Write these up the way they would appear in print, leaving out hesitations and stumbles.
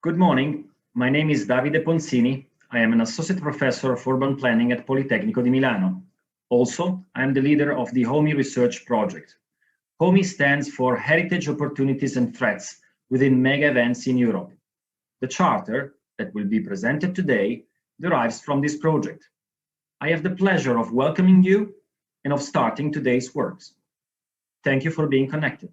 Good morning. My name is Davide Ponzini. I am an associate professor of urban planning at Politecnico di Milano. Also, I am the leader of the HOMI research project. HOMI stands for Heritage Opportunities and Threats within mega events in Europe. The charter that will be presented today derives from this project. I have the pleasure of welcoming you and of starting today's works. Thank you for being connected.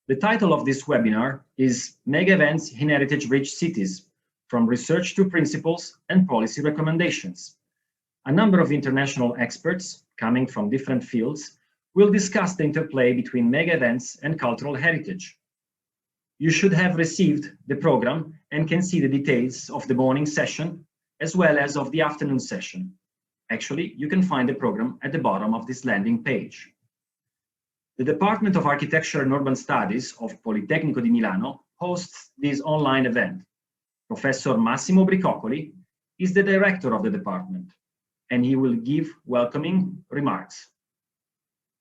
The title of this webinar is Mega Events in Heritage-Rich Cities, from Research to Principles and Policy Recommendations. A number of international experts, coming from different fields, will discuss the interplay between mega events and cultural heritage. You should have received the program and can see the details of the morning session, as well as of the afternoon session. Actually, you can find the program at the bottom of this landing page. The Department of Architecture and Urban Studies of Politecnico di Milano hosts this online event. Professor Massimo Bricoccoli is the director of the department, and he will give welcoming remarks.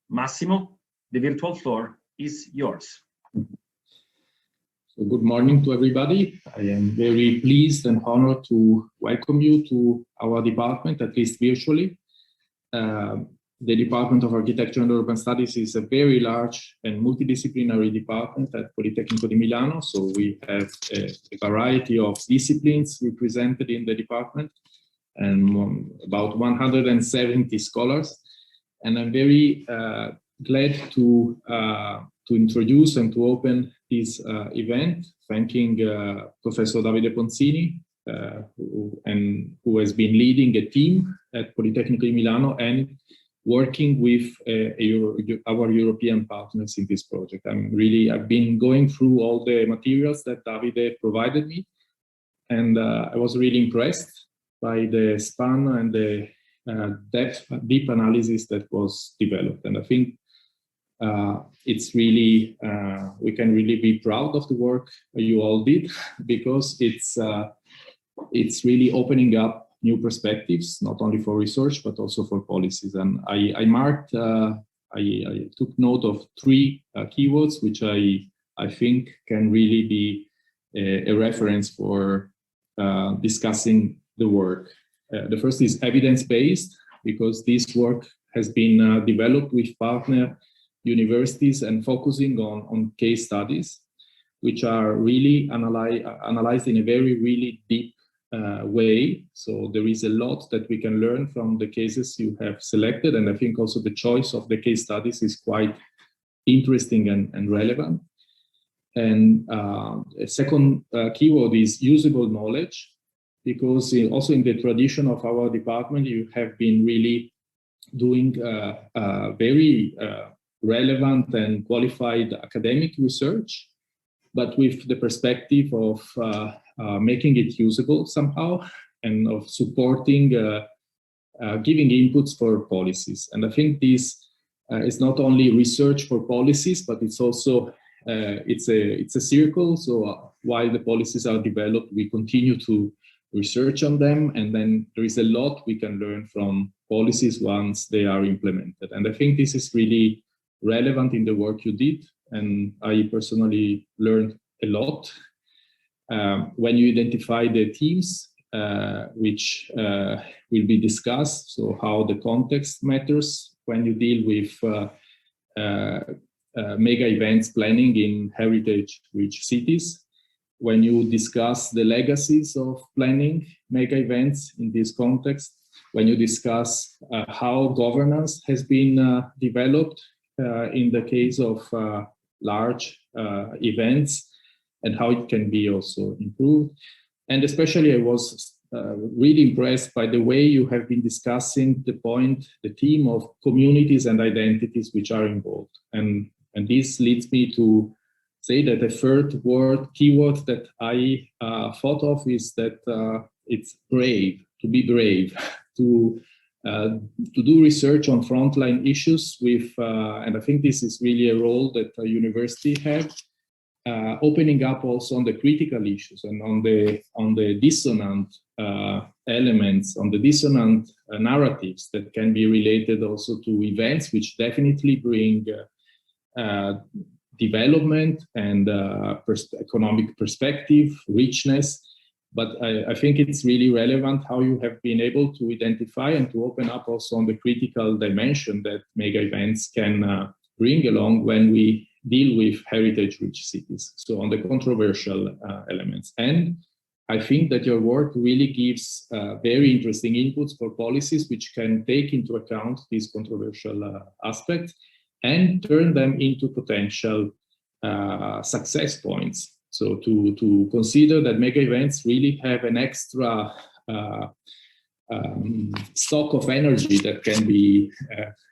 Massimo, the virtual floor is yours. So good morning to everybody. I am very pleased and honored to welcome you to our department, at least virtually. The Department of Architecture and Urban Studies is a very large and multidisciplinary department at Politecnico di Milano. So we have a variety of disciplines represented in the department and about 170 scholars. And I'm very glad to introduce and to open this event, thanking Professor Davide Ponzini, who has been leading a team at Politecnico di Milano and working with our European partners in this project. I've been going through all the materials that Davide provided me, and I was really impressed by the span and the deep analysis that was developed. And I think it's really, we can really be proud of the work you all did, because it's really opening up new perspectives, not only for research, but also for policies. And I took note of three keywords, which I think can really be a reference for discussing the work. The first is evidence-based, because this work has been developed with partner universities and focusing on case studies, which are really analyzed in a really deep way. So there is a lot that we can learn from the cases you have selected, and I think also the choice of the case studies is quite interesting and relevant. And a second keyword is usable knowledge, because also in the tradition of our department, you have been really doing very relevant and qualified academic research, but with the perspective of making it usable somehow, and of supporting, giving inputs for policies. And I think this is not only research for policies, but it's also, it's a circle. So while the policies are developed, we continue to research on them, and then there is a lot we can learn from policies once they are implemented. And I think this is really relevant in the work you did, and I personally learned a lot. When you identify the themes which will be discussed, so how the context matters when you deal with mega events planning in heritage-rich cities, when you discuss the legacies of planning mega events in this context, when you discuss how governance has been developed in the case of large events, and how it can be also improved. And especially I was really impressed by the way you have been discussing the theme of communities and identities which are involved. And this leads me to say that the third keyword that I thought of is that it's brave, to be brave, to do research on frontline issues with, and I think this is really a role that a university has, opening up also on the critical issues and on the dissonant elements, on the dissonant narratives that can be related also to events which definitely bring development and economic perspective, richness. But I think it's really relevant how you have been able to identify and to open up also on the critical dimension that mega events can bring along when we deal with heritage-rich cities. So on the controversial elements. And I think that your work really gives very interesting inputs for policies which can take into account these controversial aspects and turn them into potential success points. So to consider that mega events really have an extra stock of energy that can be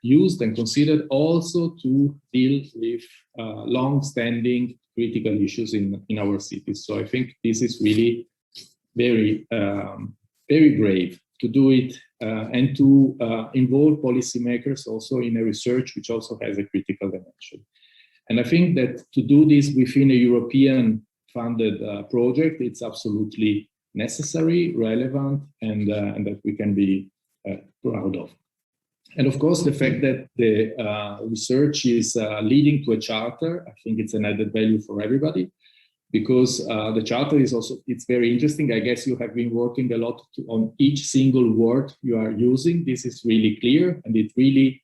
used and considered also to deal with long-standing critical issues in our cities. So I think this is really very, very brave to do it and to involve policymakers also in a research which also has a critical dimension. And I think that to do this within a European funded project, it's absolutely necessary, relevant, and that we can be proud of. And of course, the fact that the research is leading to a charter, I think it's an added value for everybody, because the charter is also, it's very interesting. I guess you have been working a lot on each single word you are using. This is really clear, and it really,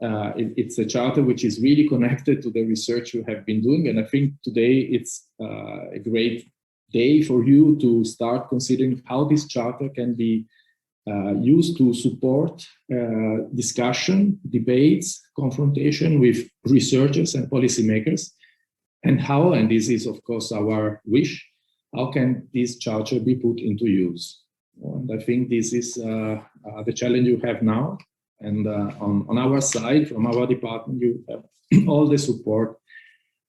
it's a charter which is really connected to the research you have been doing. And I think today it's a great day for you to start considering how this charter can be used to support discussion, debates, confrontation with researchers and policymakers, and how, and this is of course our wish, how can this charter be put into use? And I think this is the challenge you have now. And on our side, from our department, you have all the support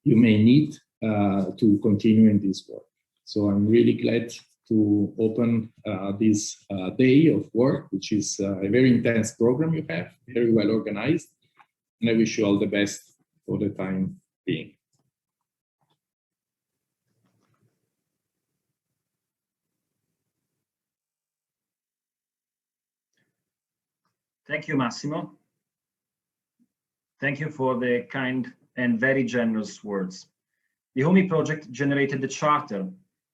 you may need to continue in this work. So I'm really glad to open this day of work, which is a very intense program you have, very well organized. And I wish you all the best for the time being. Thank you, Massimo. Thank you for the kind and very generous words. The HOMI project generated the charter.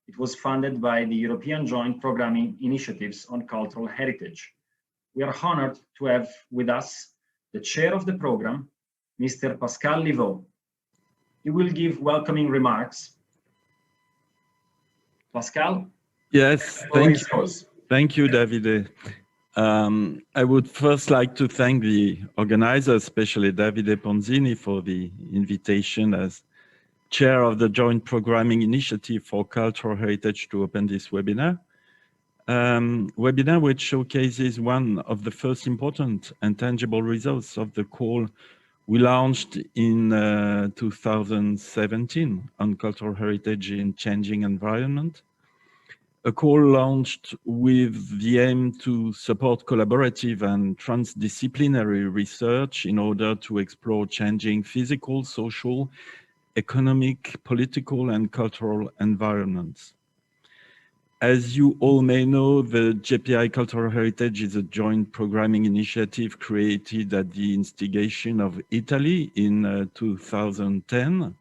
It was funded by the European Joint Programming Initiatives on Cultural Heritage. We are honored to have with us the chair of the program, Mr. Pascal Livaux. He will give welcoming remarks. Pascal? Yes, thank you. Thank you, Davide. I would first like to thank the organizer, especially Davide Ponzini, for the invitation as chair of the Joint Programming Initiative for Cultural Heritage to open this webinar. Webinar which showcases one of the first important and tangible results of the call we launched in 2017 on cultural heritage in changing environment. A call launched with the aim to support collaborative and transdisciplinary research in order to explore changing physical, social, economic, political, and cultural environments. As you all may know, the JPI Cultural Heritage is a joint programming initiative created at the instigation of Italy in 2010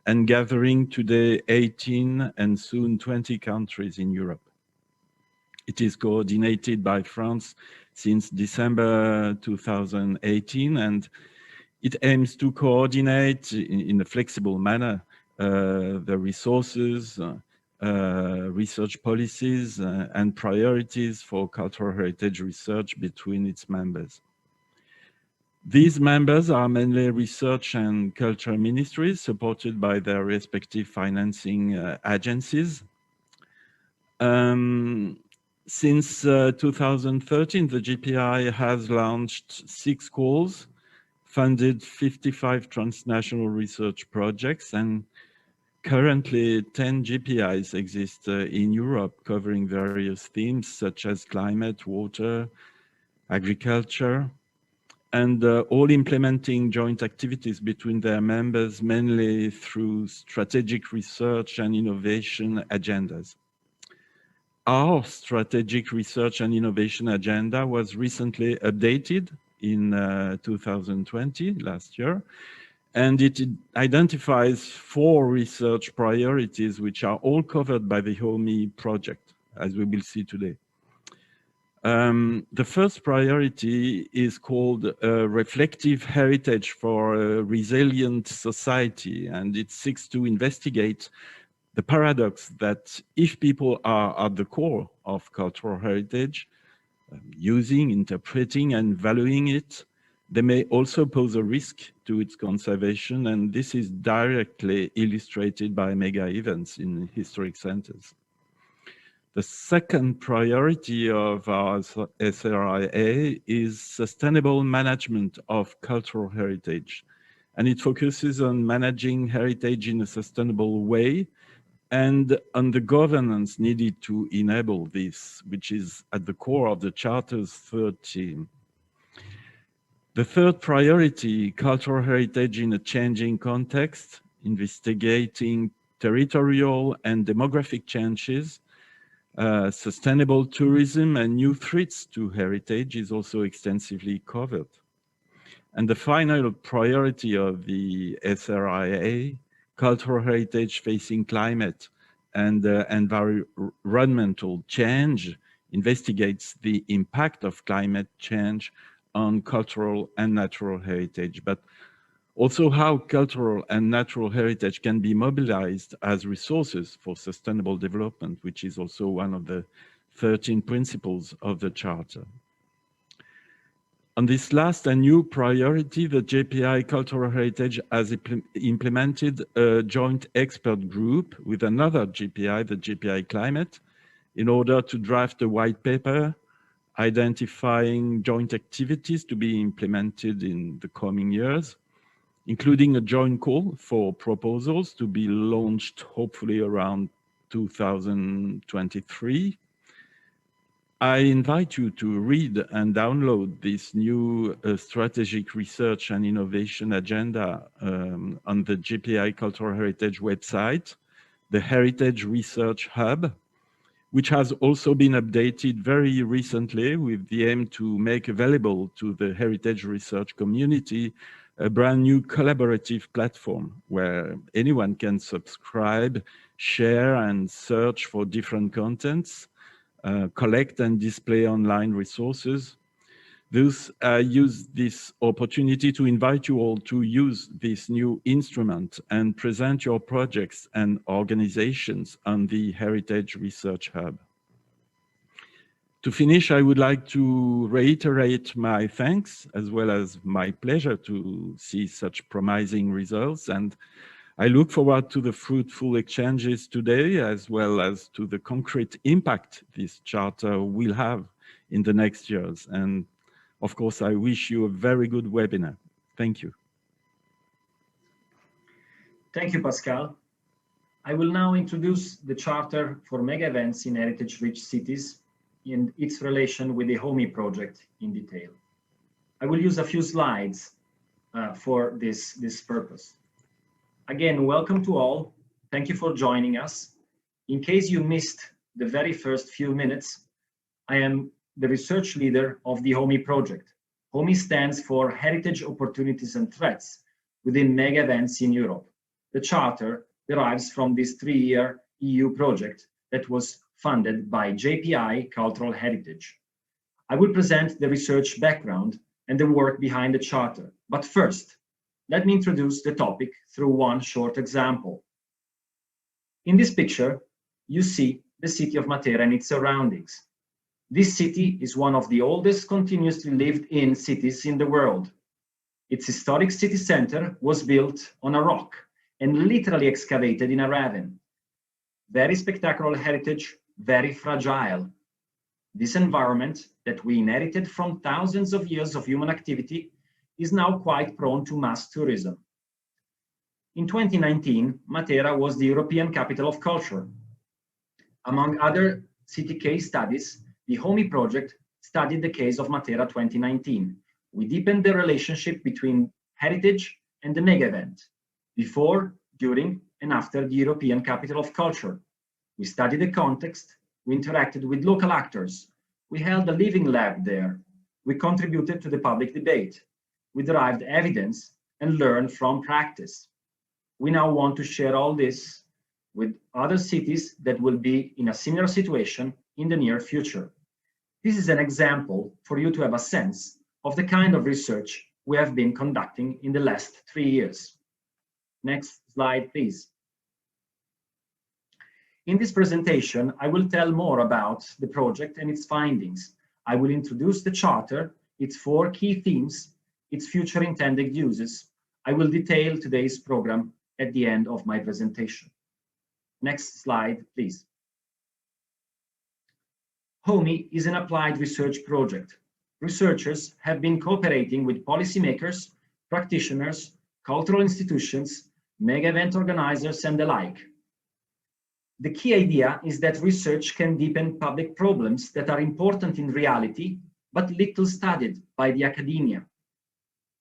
and gathering today 18 and soon 20 countries in Europe. It is coordinated by France since December 2018, and it aims to coordinate in a flexible manner the resources, research policies, and priorities for cultural heritage research between its members. These members are mainly research and culture ministries supported by their respective financing agencies. Since 2013, the GPI has launched 6 calls, funded 55 transnational research projects, and currently 10 GPIs exist in Europe, covering various themes such as climate, water, agriculture, and all implementing joint activities between their members, mainly through strategic research and innovation agendas. Our strategic research and innovation agenda was recently updated in 2020, last year, And it identifies 4 research priorities, which are all covered by the HOMI project, as we will see today. The first priority is called Reflective Heritage for a Resilient Society, and it seeks to investigate the paradox that if people are at the core of cultural heritage, using, interpreting, and valuing it, they may also pose a risk to its conservation, and this is directly illustrated by mega events in historic centers. The second priority of our SRIA is sustainable management of cultural heritage, and it focuses on managing heritage in a sustainable way and on the governance needed to enable this, which is at the core of the Charter's third theme. The third priority, cultural heritage in a changing context, investigating territorial and demographic changes, sustainable tourism and new threats to heritage is also extensively covered. And the final priority of the SRIA, cultural heritage facing climate and environmental change, investigates the impact of climate change on cultural and natural heritage, but also how cultural and natural heritage can be mobilized as resources for sustainable development, which is also one of the 13 principles of the Charter. On this last and new priority, the JPI Cultural Heritage has implemented a joint expert group with another JPI, the JPI Climate, in order to draft a white paper identifying joint activities to be implemented in the coming years, including a joint call for proposals to be launched hopefully around 2023. I invite you to read and download this new strategic research and innovation agenda on the JPI Cultural Heritage website, the Heritage Research Hub, which has also been updated very recently with the aim to make available to the heritage research community a brand new collaborative platform where anyone can subscribe, share, and search for different contents, collect and display online resources. Thus, I use this opportunity to invite you all to use this new instrument and present your projects and organizations on the Heritage Research Hub. To finish, I would like to reiterate my thanks as well as my pleasure to see such promising results, and I look forward to the fruitful exchanges today as well as to the concrete impact this Charter will have in the next years. And of course, I wish you a very good webinar. Thank you. Thank you, Pascal. I will now introduce the Charter for Mega Events in Heritage-Rich Cities and its relation with the HOMI project in detail. I will use a few slides for this purpose. Again, welcome to all. Thank you for joining us. In case you missed the very first few minutes, I am the research leader of the HOMI project. HOMI stands for Heritage Opportunities and Threats within Mega Events in Europe. The Charter derives from this 3-year EU project that was funded by JPI Cultural Heritage. I will present the research background and the work behind the Charter. But first, let me introduce the topic through one short example. In this picture, you see the city of Matera and its surroundings. This city is one of the oldest continuously lived-in cities in the world. Its historic city center was built on a rock and literally excavated in a ravine. Very spectacular heritage, very fragile. This environment that we inherited from thousands of years of human activity is now quite prone to mass tourism. In 2019, Matera was the European Capital of Culture. Among other city case studies, the HOMI project studied the case of Matera 2019. We deepened the relationship between heritage and the mega event, before, during, and after the European Capital of Culture. We studied the context, we interacted with local actors, we held a living lab there, we contributed to the public debate, we derived evidence and learn from practice. We now want to share all this with other cities that will be in a similar situation in the near future. This is an example for you to have a sense of the kind of research we have been conducting in the last 3 years. Next slide, please. In this presentation, I will tell more about the project and its findings. I will introduce the charter, its 4 key themes, its future intended uses. I will detail today's program at the end of my presentation. Next slide, please. HOMI is an applied research project. Researchers have been cooperating with policymakers, practitioners, cultural institutions, mega event organizers, and the like. The key idea is that research can deepen public problems that are important in reality, but little studied by the academia.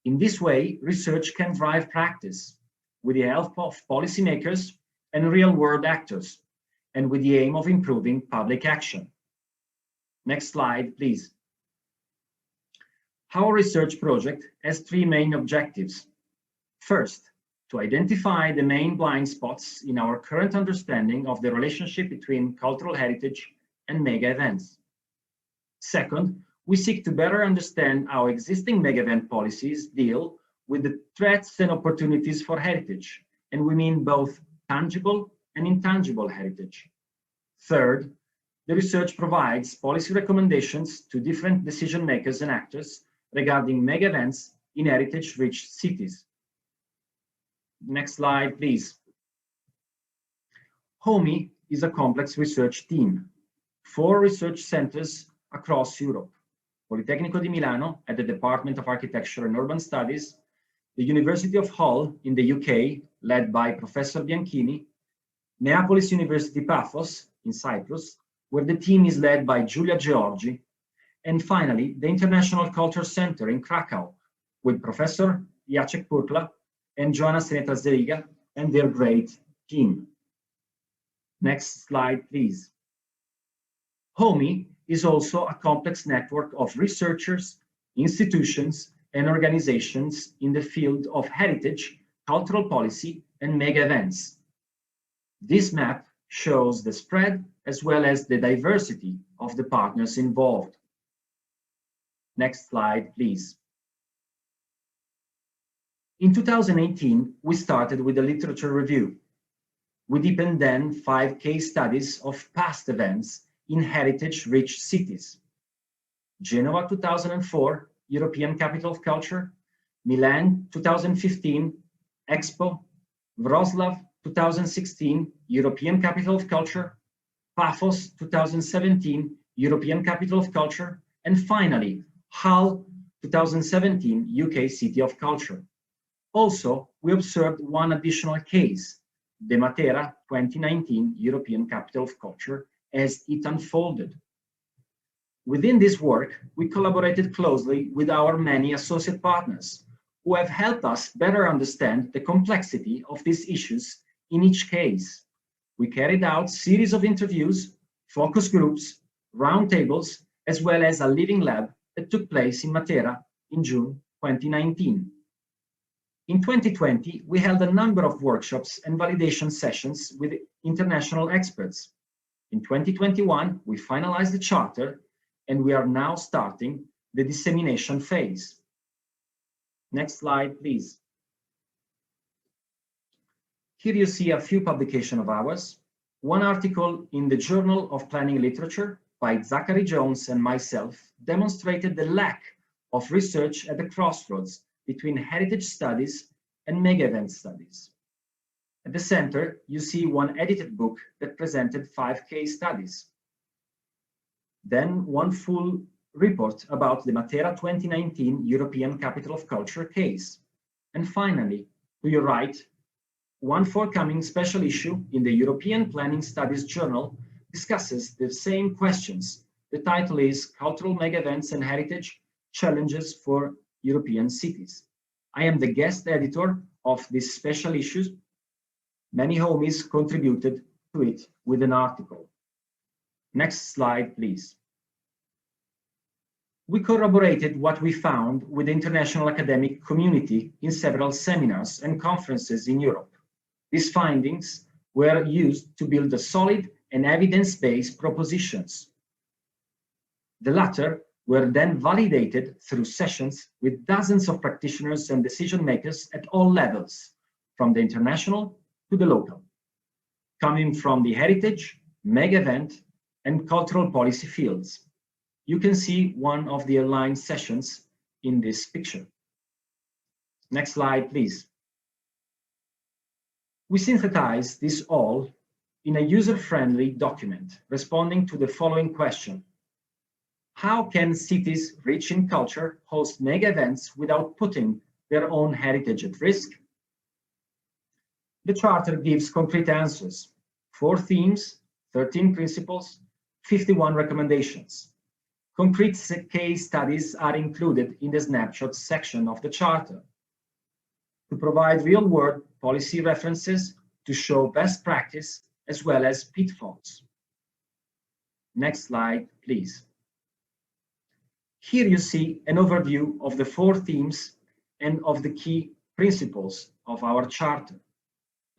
In this way, research can drive practice with the help of policymakers and real-world actors, and with the aim of improving public action. Next slide, please. Our research project has 3 main objectives. First, to identify the main blind spots in our current understanding of the relationship between cultural heritage and mega events. Second, we seek to better understand how existing mega event policies deal with the threats and opportunities for heritage, and we mean both tangible and intangible heritage. Third, the research provides policy recommendations to different decision makers and actors regarding mega events in heritage-rich cities. Next slide, please. HOMI is a complex research team. 4 research centers across Europe. Politecnico di Milano at the Department of Architecture and Urban Studies, the University of Hull in the UK, led by Professor Bianchini, Neapolis University Paphos in Cyprus, where the team is led by Giulia Georgi, and finally, the International Culture Center in Krakow, with Professor Jacek Purkla and Joanna Seneta-Zeriga and their great team. Next slide, please. HOMI is also a complex network of researchers, institutions, and organizations in the field of heritage, cultural policy, and mega events. This map shows the spread as well as the diversity of the partners involved. Next slide, please. In 2018, we started with a literature review. We deepened then 5 case studies of past events in heritage-rich cities. Genova 2004, European Capital of Culture, Milan 2015, Expo, Wrocław 2016, European Capital of Culture, Paphos 2017, European Capital of Culture, and finally, Hull 2017, UK City of Culture. Also, we observed 1 additional case, the Matera 2019 European Capital of Culture, as it unfolded. Within this work, we collaborated closely with our many associate partners who have helped us better understand the complexity of these issues in each case. We carried out a series of interviews, focus groups, roundtables, as well as a living lab that took place in Matera in June 2019. In 2020, we held a number of workshops and validation sessions with international experts. In 2021, we finalized the charter, and we are now starting the dissemination phase. Next slide, please. Here you see a few publications of ours. 1 article in the Journal of Planning Literature by Zachary Jones and myself demonstrated the lack of research at the crossroads between heritage studies and mega event studies. At the center, you see 1 edited book that presented 5 case studies. Then 1 full report about the Matera 2019 European Capital of Culture case. And finally, to your right, 1 forthcoming special issue in the European Planning Studies Journal discusses the same questions. The title is Cultural Mega Events and Heritage Challenges for European Cities. I am the guest editor of this special issue. Many homies contributed to it with an article. Next slide, please. We corroborated what we found with the international academic community in several seminars and conferences in Europe. These findings were used to build a solid and evidence-based propositions. The latter were then validated through sessions with dozens of practitioners and decision makers at all levels, from the international to the local, coming from the heritage, mega event, and cultural policy fields. You can see one of the aligned sessions in this picture. Next slide, please. We synthesized this all in a user-friendly document responding to the following question. How can cities rich in culture host mega events without putting their own heritage at risk? The Charter gives concrete answers: 4 themes, 13 principles, 51 recommendations. Concrete case studies are included in the snapshots section of the Charter to provide real-world policy references to show best practice as well as pitfalls. Next slide, please. Here you see an overview of the 4 themes and of the key principles of our Charter.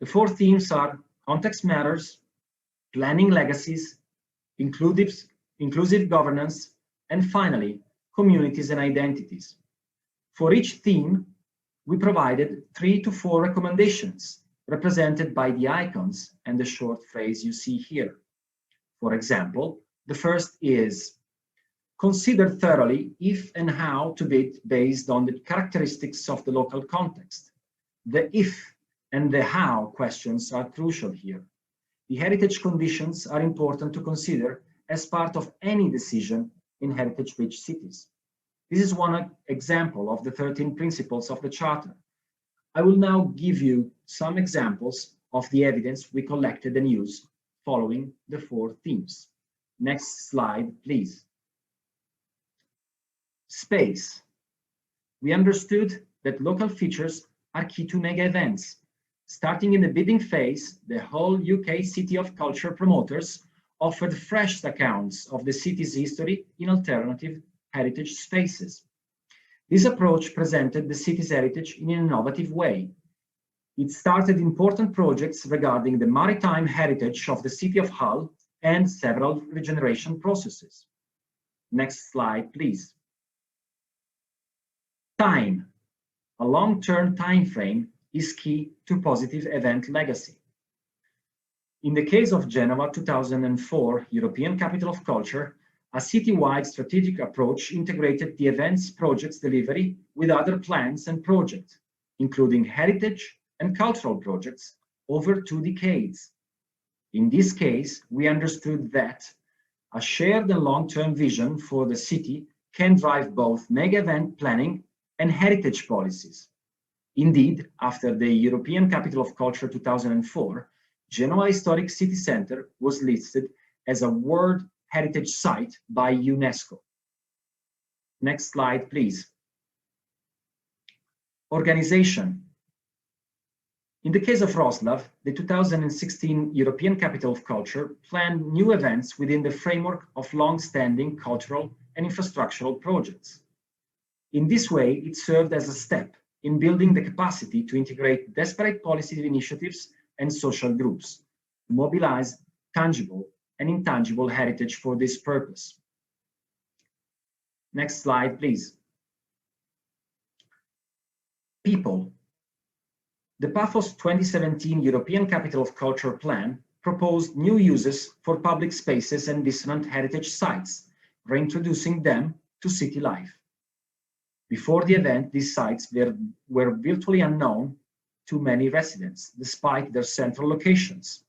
The 4 themes are context matters, planning legacies, inclusive governance, and finally, communities and identities. For each theme, we provided 3 to 4 recommendations represented by the icons and the short phrase you see here. For example, the first is: consider thoroughly if and how to bid based on the characteristics of the local context. The if and the how questions are crucial here. The heritage conditions are important to consider as part of any decision in heritage-rich cities. This is one example of the 13 principles of the Charter. I will now give you some examples of the evidence we collected and used following the 4 themes. Next slide, please. Space. We understood that local features are key to mega events. Starting in the bidding phase, the whole UK City of Culture promoters offered fresh accounts of the city's history in alternative heritage spaces. This approach presented the city's heritage in an innovative way. It started important projects regarding the maritime heritage of the city of Hull and several regeneration processes. Next slide, please. Time. A long-term time frame is key to positive event legacy. In the case of Genova 2004 European Capital of Culture, a citywide strategic approach integrated the events project's delivery with other plans and projects, including heritage and cultural projects over 2 decades. In this case, we understood that a shared and long-term vision for the city can drive both mega event planning and heritage policies. Indeed, after the European Capital of Culture 2004, Genoa Historic City Centre was listed as a World Heritage Site by UNESCO. Next slide, please. Organization. In the case of Wrocław, the 2016 European Capital of Culture planned new events within the framework of long-standing cultural and infrastructural projects. In this way, it served as a step in building the capacity to integrate disparate policy initiatives and social groups, to mobilize tangible and intangible heritage for this purpose. Next slide, please. People. The Paphos 2017 European Capital of Culture plan proposed new uses for public spaces and dissonant heritage sites, reintroducing them to city life. Before the event, these sites were virtually unknown to many residents, despite their central locations.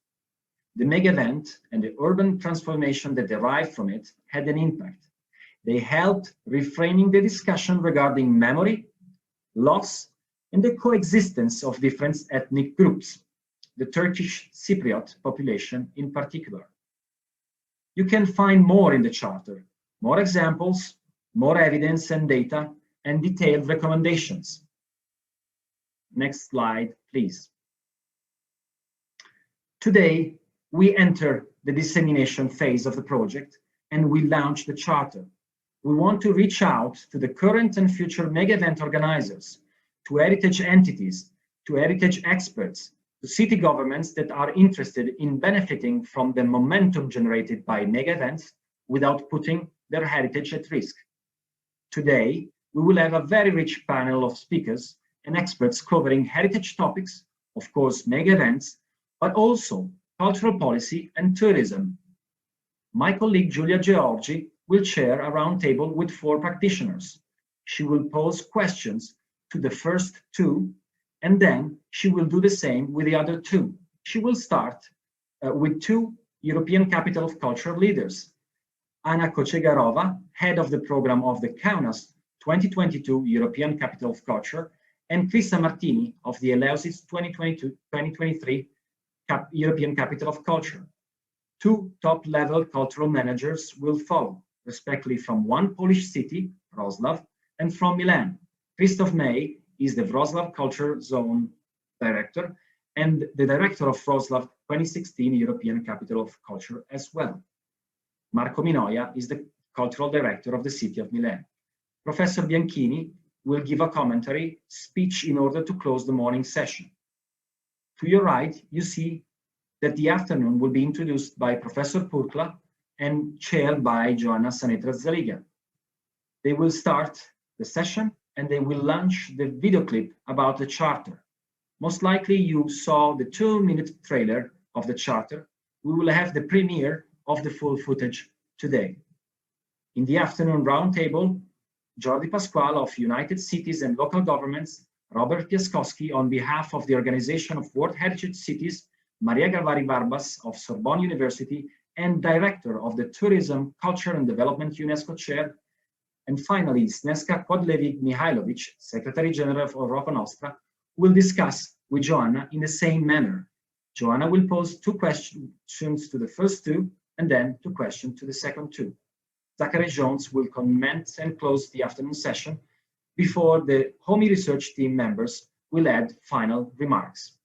The mega event and the urban transformation that derived from it had an impact. They helped reframing the discussion regarding memory, loss, and the coexistence of different ethnic groups, the Turkish Cypriot population in particular. You can find more in the Charter, more examples, more evidence and data, and detailed recommendations. Next slide, please. Today, we enter the dissemination phase of the project and we launch the Charter. We want to reach out to the current and future mega event organizers, to heritage entities, to heritage experts, to city governments that are interested in benefiting from the momentum generated by mega events without putting their heritage at risk. Today, we will have a very rich panel of speakers and experts covering heritage topics, of course, mega events, but also cultural policy and tourism. My colleague Giulia Georgi will chair a roundtable with 4 practitioners. She will pose questions to the first 2, and then she will do the same with the other 2. She will start with 2 European Capital of Culture leaders, Anna Kochegarova, head of the program of the Kaunas 2022 European Capital of Culture, and Krista Martini of the Eleusis 2022-2023 European Capital of Culture. 2 top-level cultural managers will follow, respectively from one Polish city, Wrocław, and from Milan. Christoph May is the Wrocław Culture Zone Director and the Director of Wrocław 2016 European Capital of Culture as well. Marco Minoia is the Cultural Director of the City of Milan. Professor Bianchini will give a commentary speech in order to close the morning session. To your right, you see that the afternoon will be introduced by Professor Purkla and chaired by Joanna Sanetra-Zaliga. They will start the session and they will launch the video clip about the charter. Most likely you saw the 2-minute trailer of the charter. We will have the premiere of the full footage today. In the afternoon roundtable, Jordi Pasquale of United Cities and Local Governments, Robert Piaskowski on behalf of the Organization of World Heritage Cities, Maria Garvari Barbas of Sorbonne University, and Director of the Tourism, Culture and Development UNESCO Chair, and finally Snežka Kodlevik-Mihailovic, Secretary General of Europa Nostra, will discuss with Joanna in the same manner. Joanna will pose 2 questions to the first 2, and then 2 questions to the second 2. Zachary Jones will comment and close the afternoon session before the HOMI research team members will add final remarks.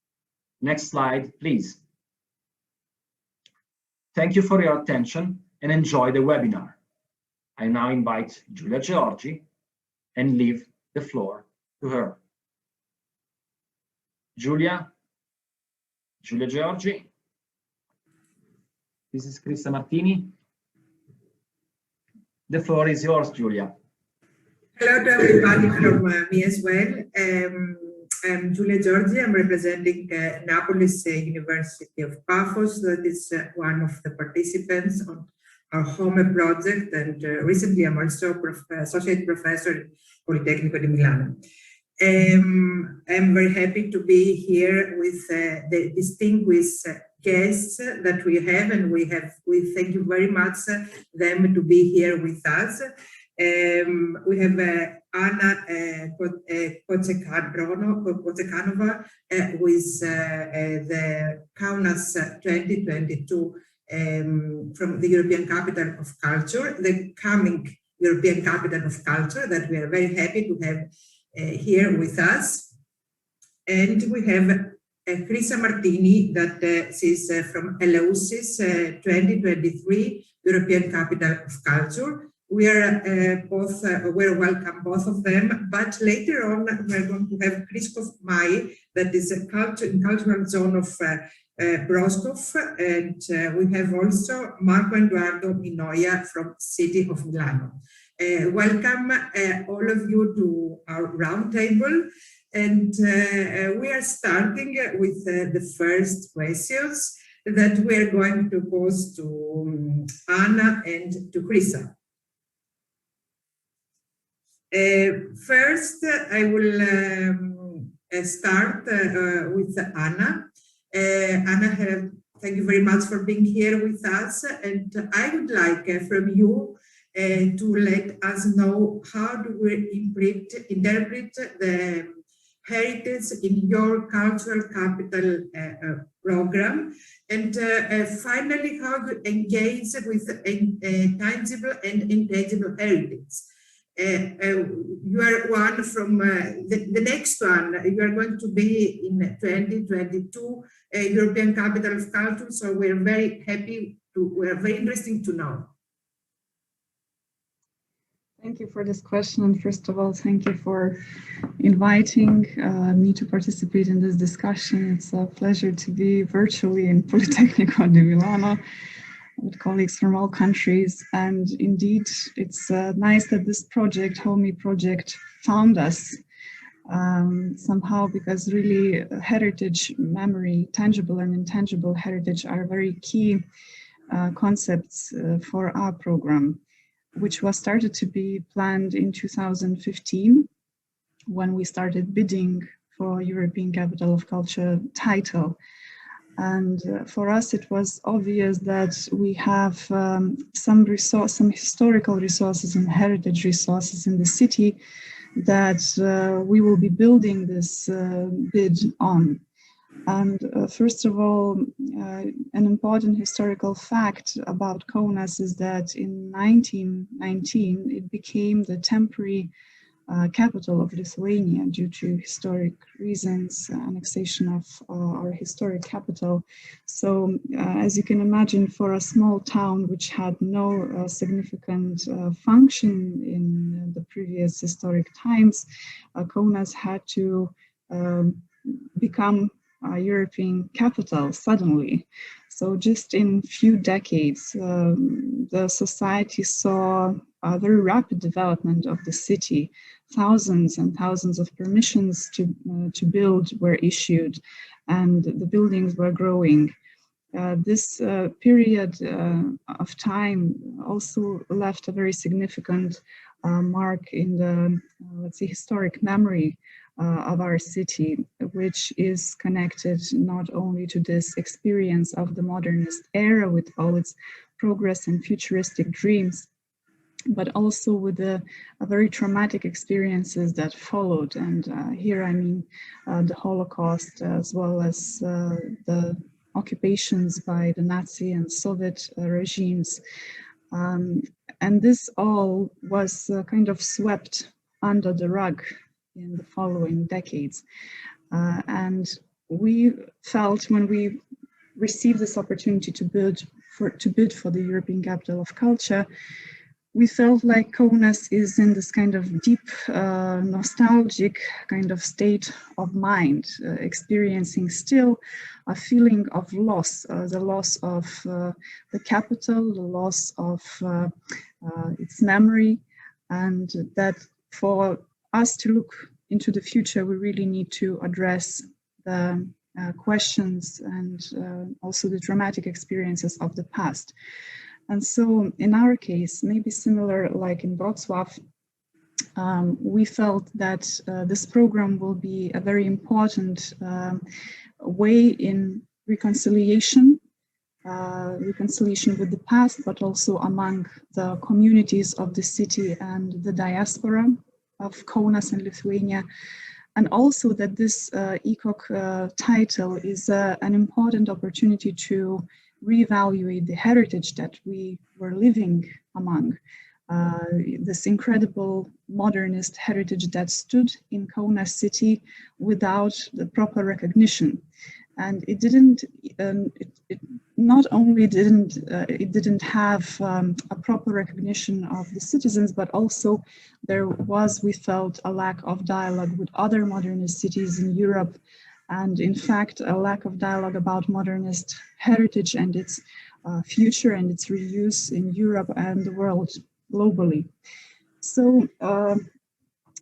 Next slide, please. Thank you for your attention and enjoy the webinar. I now invite Giulia Georgi and leave the floor to her. Giulia Georgi. This is Krista Martini. The floor is yours, Giulia. Hello to everybody from me as well. I'm Giulia Georgi. I'm representing Naples University of Paphos. That is one of the participants on our HOME project, and recently I'm also associate professor at Politecnico di Milano. I'm very happy to be here with the distinguished guests that we have, and we thank you very much them to be here with us. We have Anna Kochekanova, who is the Kaunas 2022 from the European Capital of Culture, the coming European Capital of Culture that we are very happy to have here with us. And we have Krista Martini, that is from Eleusis 2023 European Capital of Culture. We are we're welcome both of them, but later on we're going to have Christoph May, that is a cultural zone of Broskov, and we have also Marco Eduardo Minoia from City of Milano. Welcome all of you to our roundtable, and we are starting with the first questions that we are going to pose to Anna and to Krista. First, I will start with Anna. Anna, thank you very much for being here with us. And I would like from you to let us know how do we interpret the heritage in your cultural capital program, and finally how you engage with tangible and intangible heritage. You are one from the next one. You are going to be in 2022 European Capital of Culture. So we're very happy to. We're very interesting to know. Thank you for this question. And first of all, thank you for inviting me to participate in this discussion. It's a pleasure to be virtually in Politecnico di Milano with colleagues from all countries. And indeed, it's nice that this project, HOMI project, found us somehow, because really heritage, memory, tangible and intangible heritage are very key concepts for our program, which was started to be planned in 2015 when we started bidding for European Capital of Culture title. And for us, it was obvious that we have some historical resources and heritage resources in the city that we will be building this bid on. And first of all, an important historical fact about Kaunas is that in 1919, it became the temporary capital of Lithuania due to historic reasons, annexation of our historic capital. So as you can imagine, for a small town which had no significant function in the previous historic times, Kaunas had to become a European capital suddenly. So just in few decades, the society saw a very rapid development of the city. Thousands and thousands of permissions to build were issued, and the buildings were growing. This period of time also left a very significant mark in the, let's say, historic memory of our city, which is connected not only to this experience of the modernist era with all its progress and futuristic dreams, but also with the very traumatic experiences that followed. And here I mean the Holocaust, as well as the occupations by the Nazi and Soviet regimes. And this all was kind of swept under the rug in the following decades. And we felt, when we received this opportunity to bid for the European Capital of Culture, we felt like Kaunas is in this kind of deep, nostalgic kind of state of mind, experiencing still a feeling of loss, the loss of the capital, the loss of its memory, and that for us to look into the future, we really need to address the questions and also the dramatic experiences of the past. And so in our case, maybe similar like in Wrocław, we felt that this program will be a very important way in reconciliation with the past, but also among the communities of the city and the diaspora of Kaunas and Lithuania. And also that this ECOC title is an important opportunity to reevaluate the heritage that we were living among, this incredible modernist heritage that stood in Kaunas city without the proper recognition. And it didn't, it not only didn't, it didn't have a proper recognition of the citizens, but also there was, we felt, a lack of dialogue with other modernist cities in Europe. And in fact, a lack of dialogue about modernist heritage and its future and its reuse in Europe and the world globally. So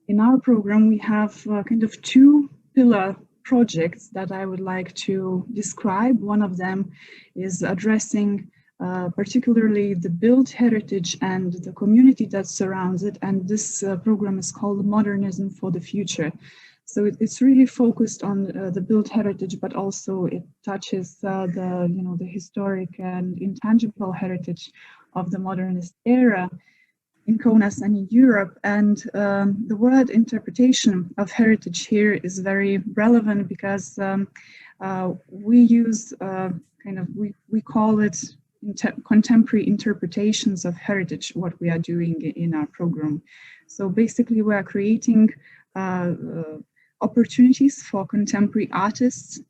in our program, we have kind of two pillar projects that I would like to describe. One of them is addressing particularly the built heritage and the community that surrounds it. And this program is called Modernism for the Future. So it's really focused on the built heritage, but also it touches the historic and intangible heritage of the modernist era in Kaunas and in Europe. And the word interpretation of heritage here is very relevant because we use we call it contemporary interpretations of heritage, what we are doing in our program. So basically we are creating opportunities for contemporary artists.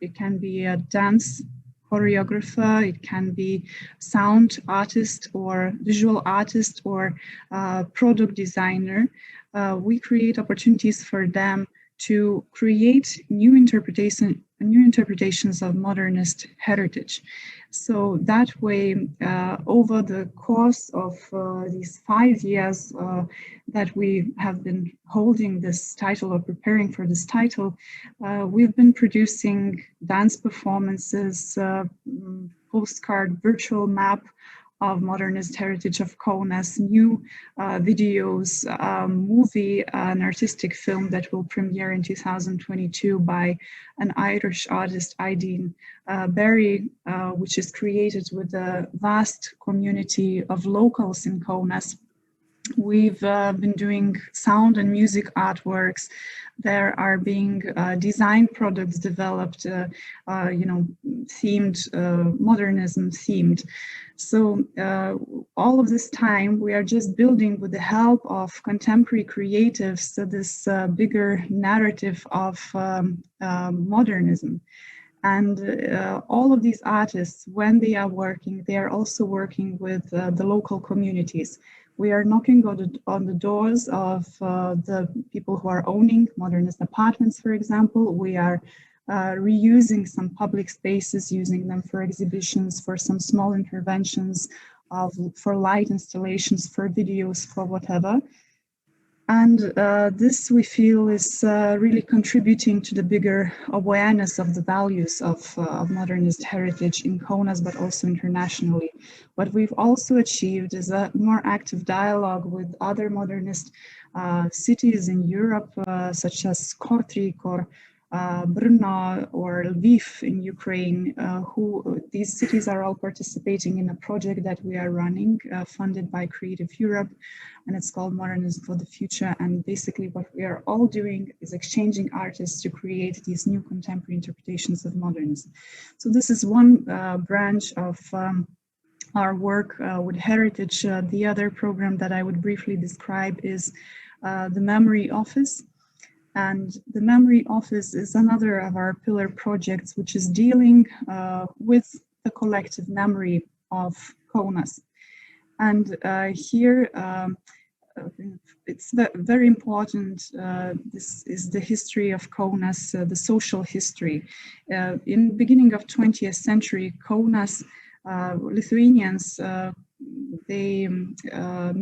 It can be a dance choreographer, it can be sound artist or visual artist or product designer. We create opportunities for them to create new interpretations of modernist heritage. So that way, over the course of these 5 years that we have been holding this title or preparing for this title, we've been producing dance performances, postcard virtual map of modernist heritage of Kaunas, new videos, movie, an artistic film that will premiere in 2022 by an Irish artist, Aideen Berry, which is created with a vast community of locals in Kaunas. We've been doing sound and music artworks. There are being design products developed, themed, modernism themed. So all of this time, we are just building with the help of contemporary creatives this bigger narrative of modernism. And all of these artists, when they are working, they are also working with the local communities. We are knocking on the doors of the people who are owning modernist apartments, for example. We are reusing some public spaces, using them for exhibitions, for some small interventions, for light installations, for videos, for whatever. And this, we feel, is really contributing to the bigger awareness of the values of modernist heritage in Kaunas, but also internationally. What we've also achieved is a more active dialogue with other modernist cities in Europe, such as Kortrijk or Brno or Lviv in Ukraine, these cities are all participating in a project that we are running, funded by Creative Europe, and it's called Modernism for the Future. And basically what we are all doing is exchanging artists to create these new contemporary interpretations of modernism. So this is one branch of our work with heritage. The other program that I would briefly describe is the Memory Office. And the Memory Office is another of our pillar projects, which is dealing with the collective memory of Kaunas. And here, it's very important. This is the history of Kaunas, the social history. In the beginning of 20th century, Kaunas, Lithuanians, they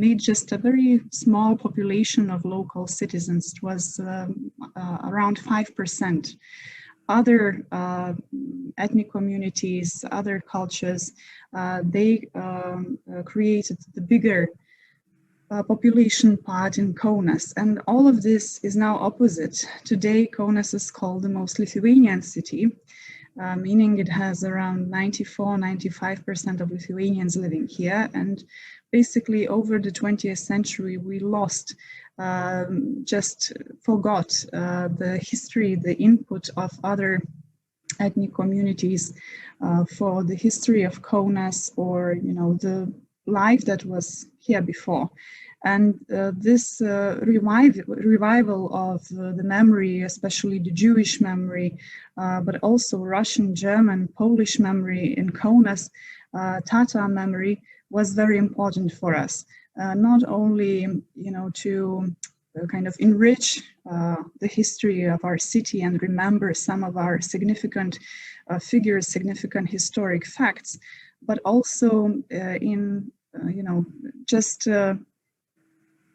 made just a very small population of local citizens. It was around 5%. Other ethnic communities, other cultures, they created the bigger population part in Kaunas. And all of this is now opposite. Today, Kaunas is called the most Lithuanian city, meaning it has around 94–95% of Lithuanians living here. And basically over the 20th century, we lost, just forgot the history, the input of other ethnic communities for the history of Kaunas, or the life that was here before. And this revival of the memory, especially the Jewish memory, but also Russian, German, Polish memory in Kaunas, Tatar memory, was very important for us. Not only, to kind of enrich the history of our city and remember some of our significant figures, significant historic facts, but also in, just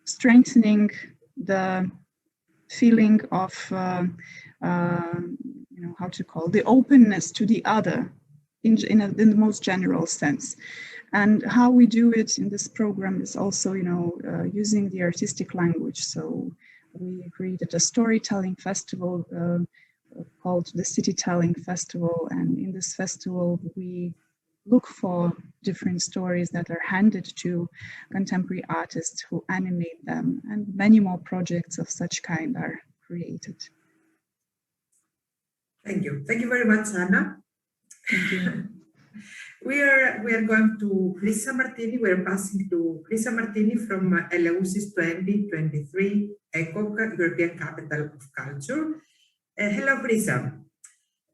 strengthening the feeling of, the openness to the other in the most general sense. And how we do it in this program is also, using the artistic language. So we created a storytelling festival called the City Telling Festival. And in this festival, we look for different stories that are handed to contemporary artists who animate them, and many more projects of such kind are created. Thank you. Thank you very much, Anna. Thank you. We are going to Lisa Martini. We are passing to Lisa Martini from Eleusis 2023 ECOC, European Capital of Culture. Hello, Lisa.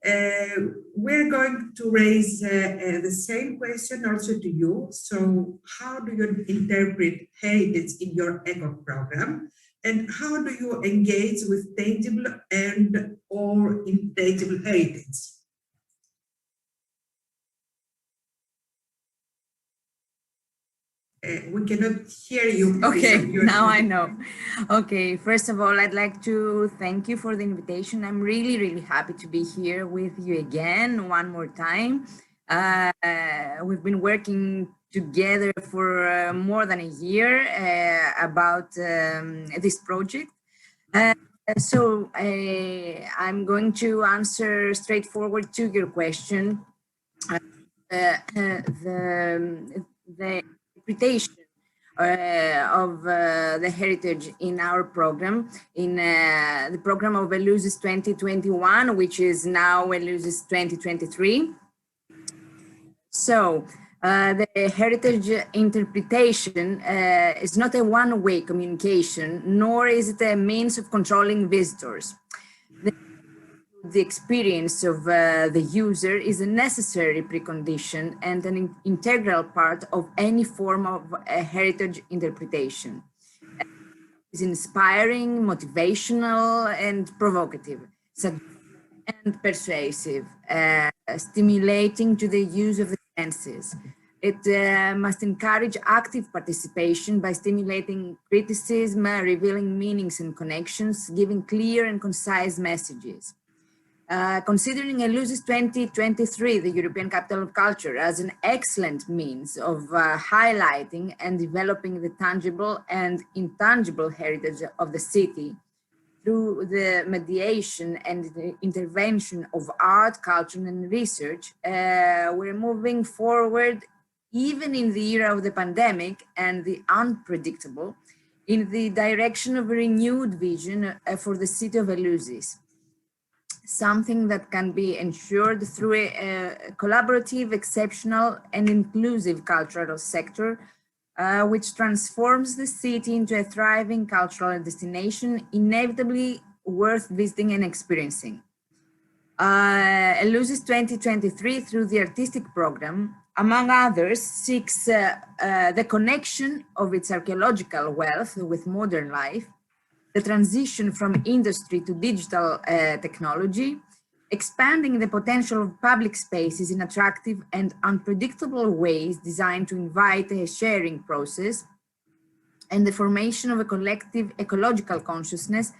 We're going to raise the same question also to you. So how do you interpret heritage in your eco program? And how do you engage with tangible and or intangible heritage? We cannot hear you. Okay, now I know. Okay, first of all, I'd like to thank you for the invitation. I'm really, really happy to be here with you again one more time. We've been working together for more than a year about this project. So I'm going to answer straightforward to your question. The interpretation of the heritage in our program, in the program of ELUSIS 2021, which is now ELUSIS 2023. So the heritage interpretation is not a one-way communication, nor is it a means of controlling visitors. The experience of the user is a necessary precondition and an integral part of any form of heritage interpretation. It's inspiring, motivational, and provocative, and persuasive, stimulating to the use of the senses. It must encourage active participation by stimulating criticism, revealing meanings and connections, giving clear and concise messages. Considering ELUSIS 2023, the European Capital of Culture, as an excellent means of highlighting and developing the tangible and intangible heritage of the city through the mediation and the intervention of art, culture, and research, we're moving forward, even in the era of the pandemic and the unpredictable, in the direction of a renewed vision for the city of ELUSIS. Something that can be ensured through a collaborative, exceptional, and inclusive cultural sector, which transforms the city into a thriving cultural destination, inevitably worth visiting and experiencing. ELUSIS 2023, through the artistic program, among others, seeks the connection of its archaeological wealth with modern life, the transition from industry to digital technology, expanding the potential of public spaces in attractive and unpredictable ways designed to invite a sharing process, and the formation of a collective ecological consciousness,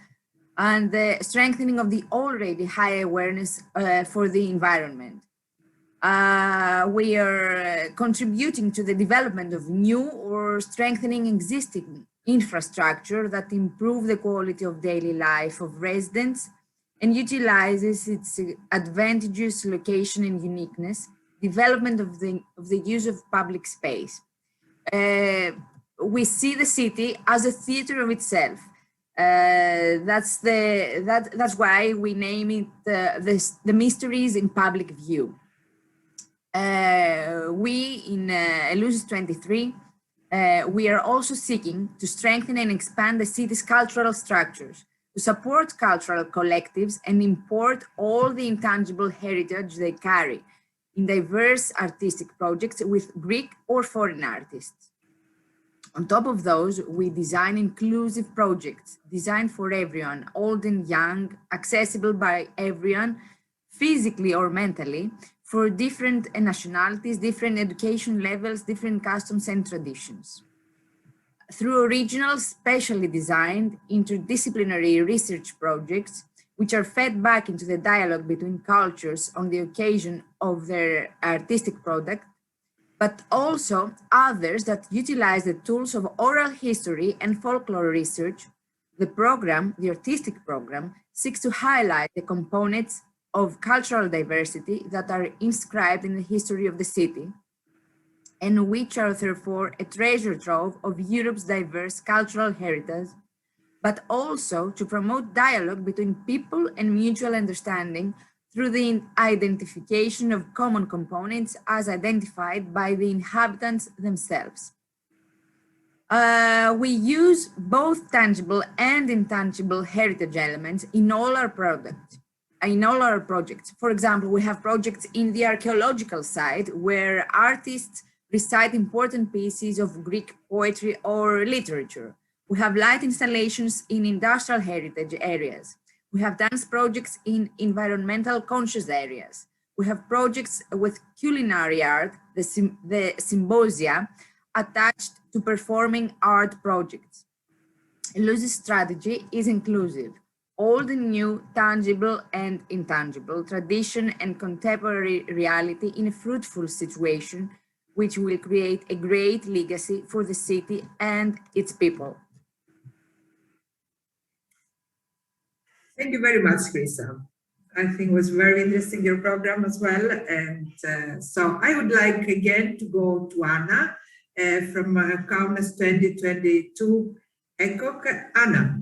and the strengthening of the already high awareness for the environment. We are contributing to the development of new or strengthening existing infrastructure that improve the quality of daily life of residents and utilizes its advantageous location and uniqueness, development of the use of public space. We see the city as a theater of itself. That's why we name it the mysteries in public view. We in ELUSIS 23, we are also seeking to strengthen and expand the city's cultural structures, to support cultural collectives and import all the intangible heritage they carry in diverse artistic projects with Greek or foreign artists. On top of those, we design inclusive projects designed for everyone, old and young, accessible by everyone, physically or mentally, for different nationalities, different education levels, different customs and traditions. Through original, specially designed, interdisciplinary research projects, which are fed back into the dialogue between cultures on the occasion of their artistic product, but also others that utilize the tools of oral history and folklore research, the program, the artistic program, seeks to highlight the components of cultural diversity that are inscribed in the history of the city, and which are therefore a treasure trove of Europe's diverse cultural heritage, but also to promote dialogue between people and mutual understanding through the identification of common components as identified by the inhabitants themselves. We use both tangible and intangible heritage elements in all our products. in all our projects. For example, we have projects in the archaeological side where artists recite important pieces of Greek poetry or literature. We have light installations in industrial heritage areas. We have dance projects in environmental conscious areas. We have projects with culinary art, the symposia, attached to performing art projects. Lucy's strategy is inclusive. Old and new, tangible and intangible, tradition and contemporary reality in a fruitful situation, which will create a great legacy for the city and its people. Thank you very much, Krisa. I think it was very interesting, your program as well. And so I would like again to go to Anna from Kaunas 2022 ECOC. Anna,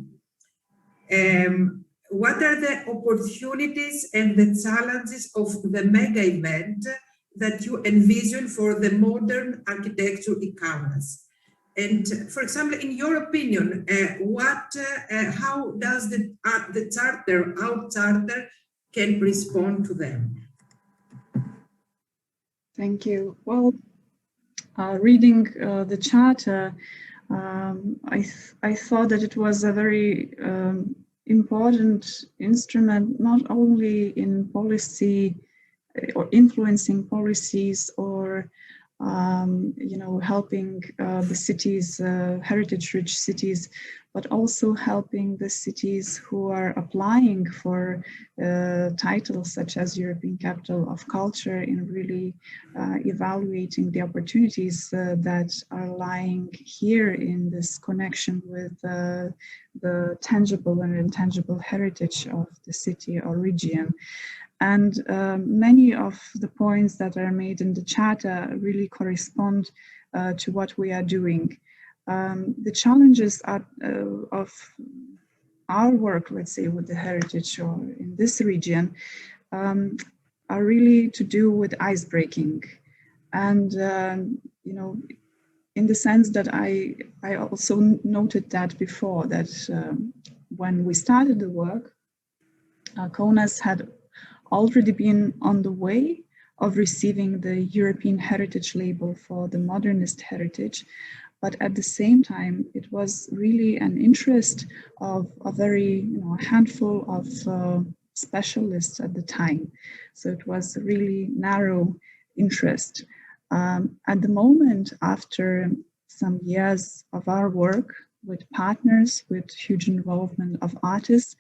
what are the opportunities and the challenges of the mega event that you envision for the modern architecture in Kaunas? And for example, in your opinion, how does the charter, our charter, can respond to them? Thank you. Well, reading the charter, I thought that it was a very important instrument, not only in policy or influencing policies or helping the cities, heritage-rich cities, but also helping the cities who are applying for titles such as European Capital of Culture in really evaluating the opportunities that are lying here in this connection with the tangible and intangible heritage of the city or region. And many of the points that are made in the charter really correspond to what we are doing. The challenges of our work, let's say, with the heritage or in this region, are really to do with ice breaking. And, in the sense that I also noted that before, that when we started the work, Kaunas had already been on the way of receiving the European Heritage label for the modernist heritage. But at the same time, it was really an interest of a very, handful of specialists at the time. So it was a really narrow interest. At the moment, after some years of our work with partners, with huge involvement of artists,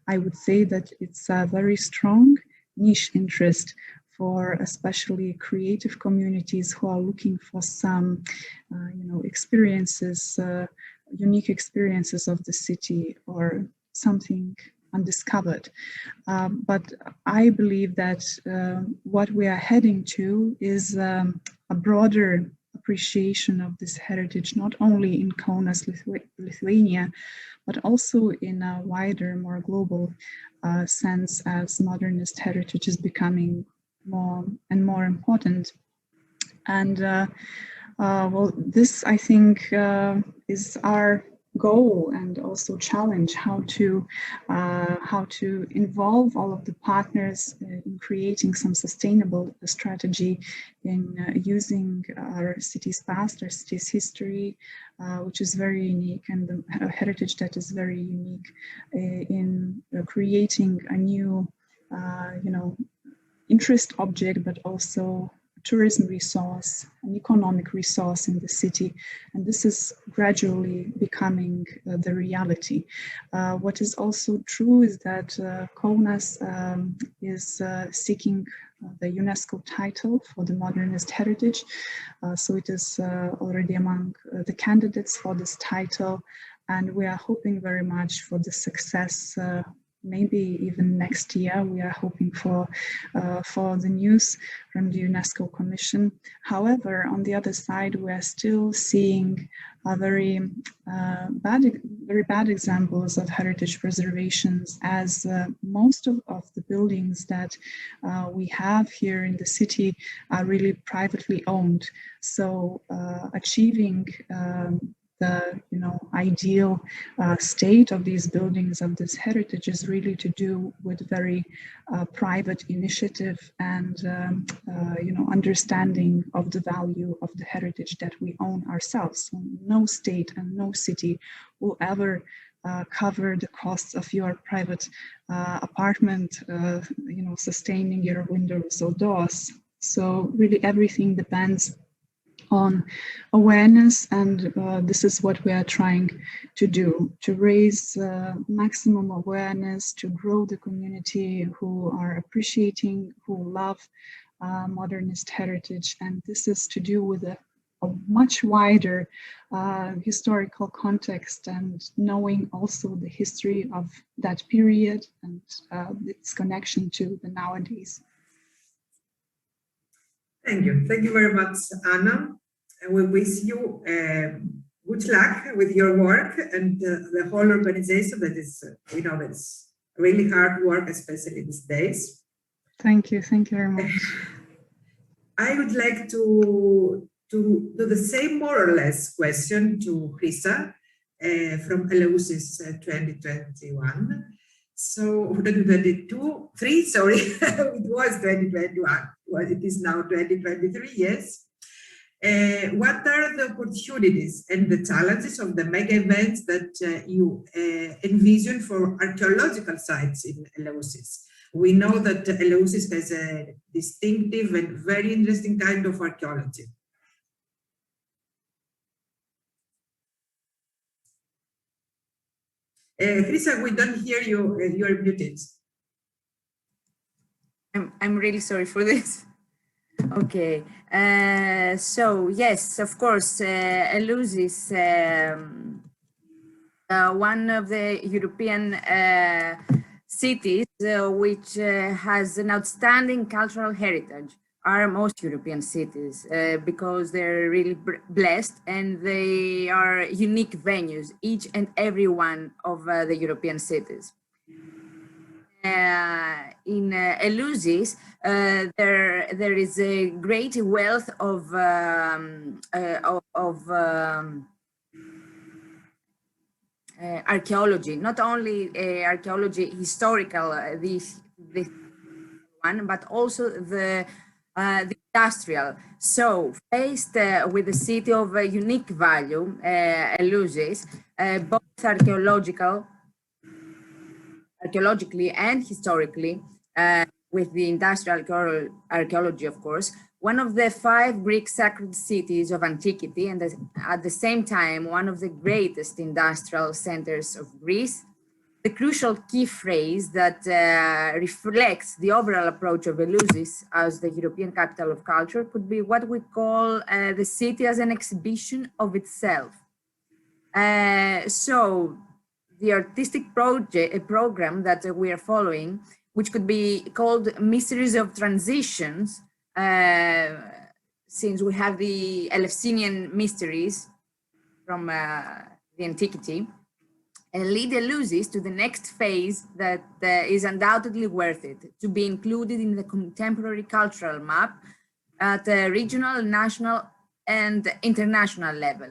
I would say that it's a very strong niche interest for especially creative communities who are looking for some, experiences, unique experiences of the city or something undiscovered. But I believe that what we are heading to is a broader appreciation of this heritage, not only in Kaunas, Lithuania, but also in a wider, more global sense, as modernist heritage is becoming more and more important. And well, this, I think, is our goal and also challenge, how to involve all of the partners in creating some sustainable strategy in using our city's past, our city's history, which is very unique, and the heritage that is very unique in creating a new, interest object, but also tourism resource, an economic resource in the city. And this is gradually becoming the reality. What is also true is that Kaunas is seeking the UNESCO title for the modernist heritage. So it is already among the candidates for this title. And we are hoping very much for the success. Maybe even next year, we are hoping for the news from the UNESCO Commission. However, on the other side, we are still seeing a very bad examples of heritage preservations, as most of the buildings that we have here in the city are really privately owned. So achieving the ideal state of these buildings, of this heritage, is really to do with very private initiative and understanding of the value of the heritage that we own ourselves. So no state and no city will ever cover the costs of your private apartment, sustaining your windows or doors. So really everything depends on awareness, and this is what we are trying to do, to raise maximum awareness, to grow the community who are appreciating, who love modernist heritage. And this is to do with a much wider historical context, and knowing also the history of that period and its connection to the nowadays. Thank you very much, Anna. And we wish you good luck with your work and the whole organization that is, it's really hard work, especially these days. Thank you very much. I would like to do the same more or less question to Chrisa from Eleusis 2021. So 2022, sorry, it was 2021. Well, it is now 2023, yes. What are the opportunities and the challenges of the mega events that you envision for archaeological sites in Eleusis? We know that Eleusis has a distinctive and very interesting kind of archaeology. Chrisa, we don't hear you. You're muted. I'm really sorry for this. Okay, so yes, of course, Eleusis, one of the European cities which has an outstanding cultural heritage, are most European cities because they're really blessed and they are unique venues, each and every one of the European cities. In Eleusis, there is a great wealth of archaeology, not only archaeology historical, this one, but also the industrial. So faced with a city of unique value, Eleusis, both archaeologically and historically, with the industrial archaeology, of course, one of the 5 Greek sacred cities of antiquity, and at the same time, one of the greatest industrial centers of Greece. The crucial key phrase that reflects the overall approach of Eleusis as the European capital of culture could be what we call the city as an exhibition of itself. So the artistic program that we are following, which could be called Mysteries of Transitions, since we have the Eleusinian mysteries from the antiquity, and lead Eleusis to the next phase that is undoubtedly worth it, to be included in the contemporary cultural map at a regional, national, and international level.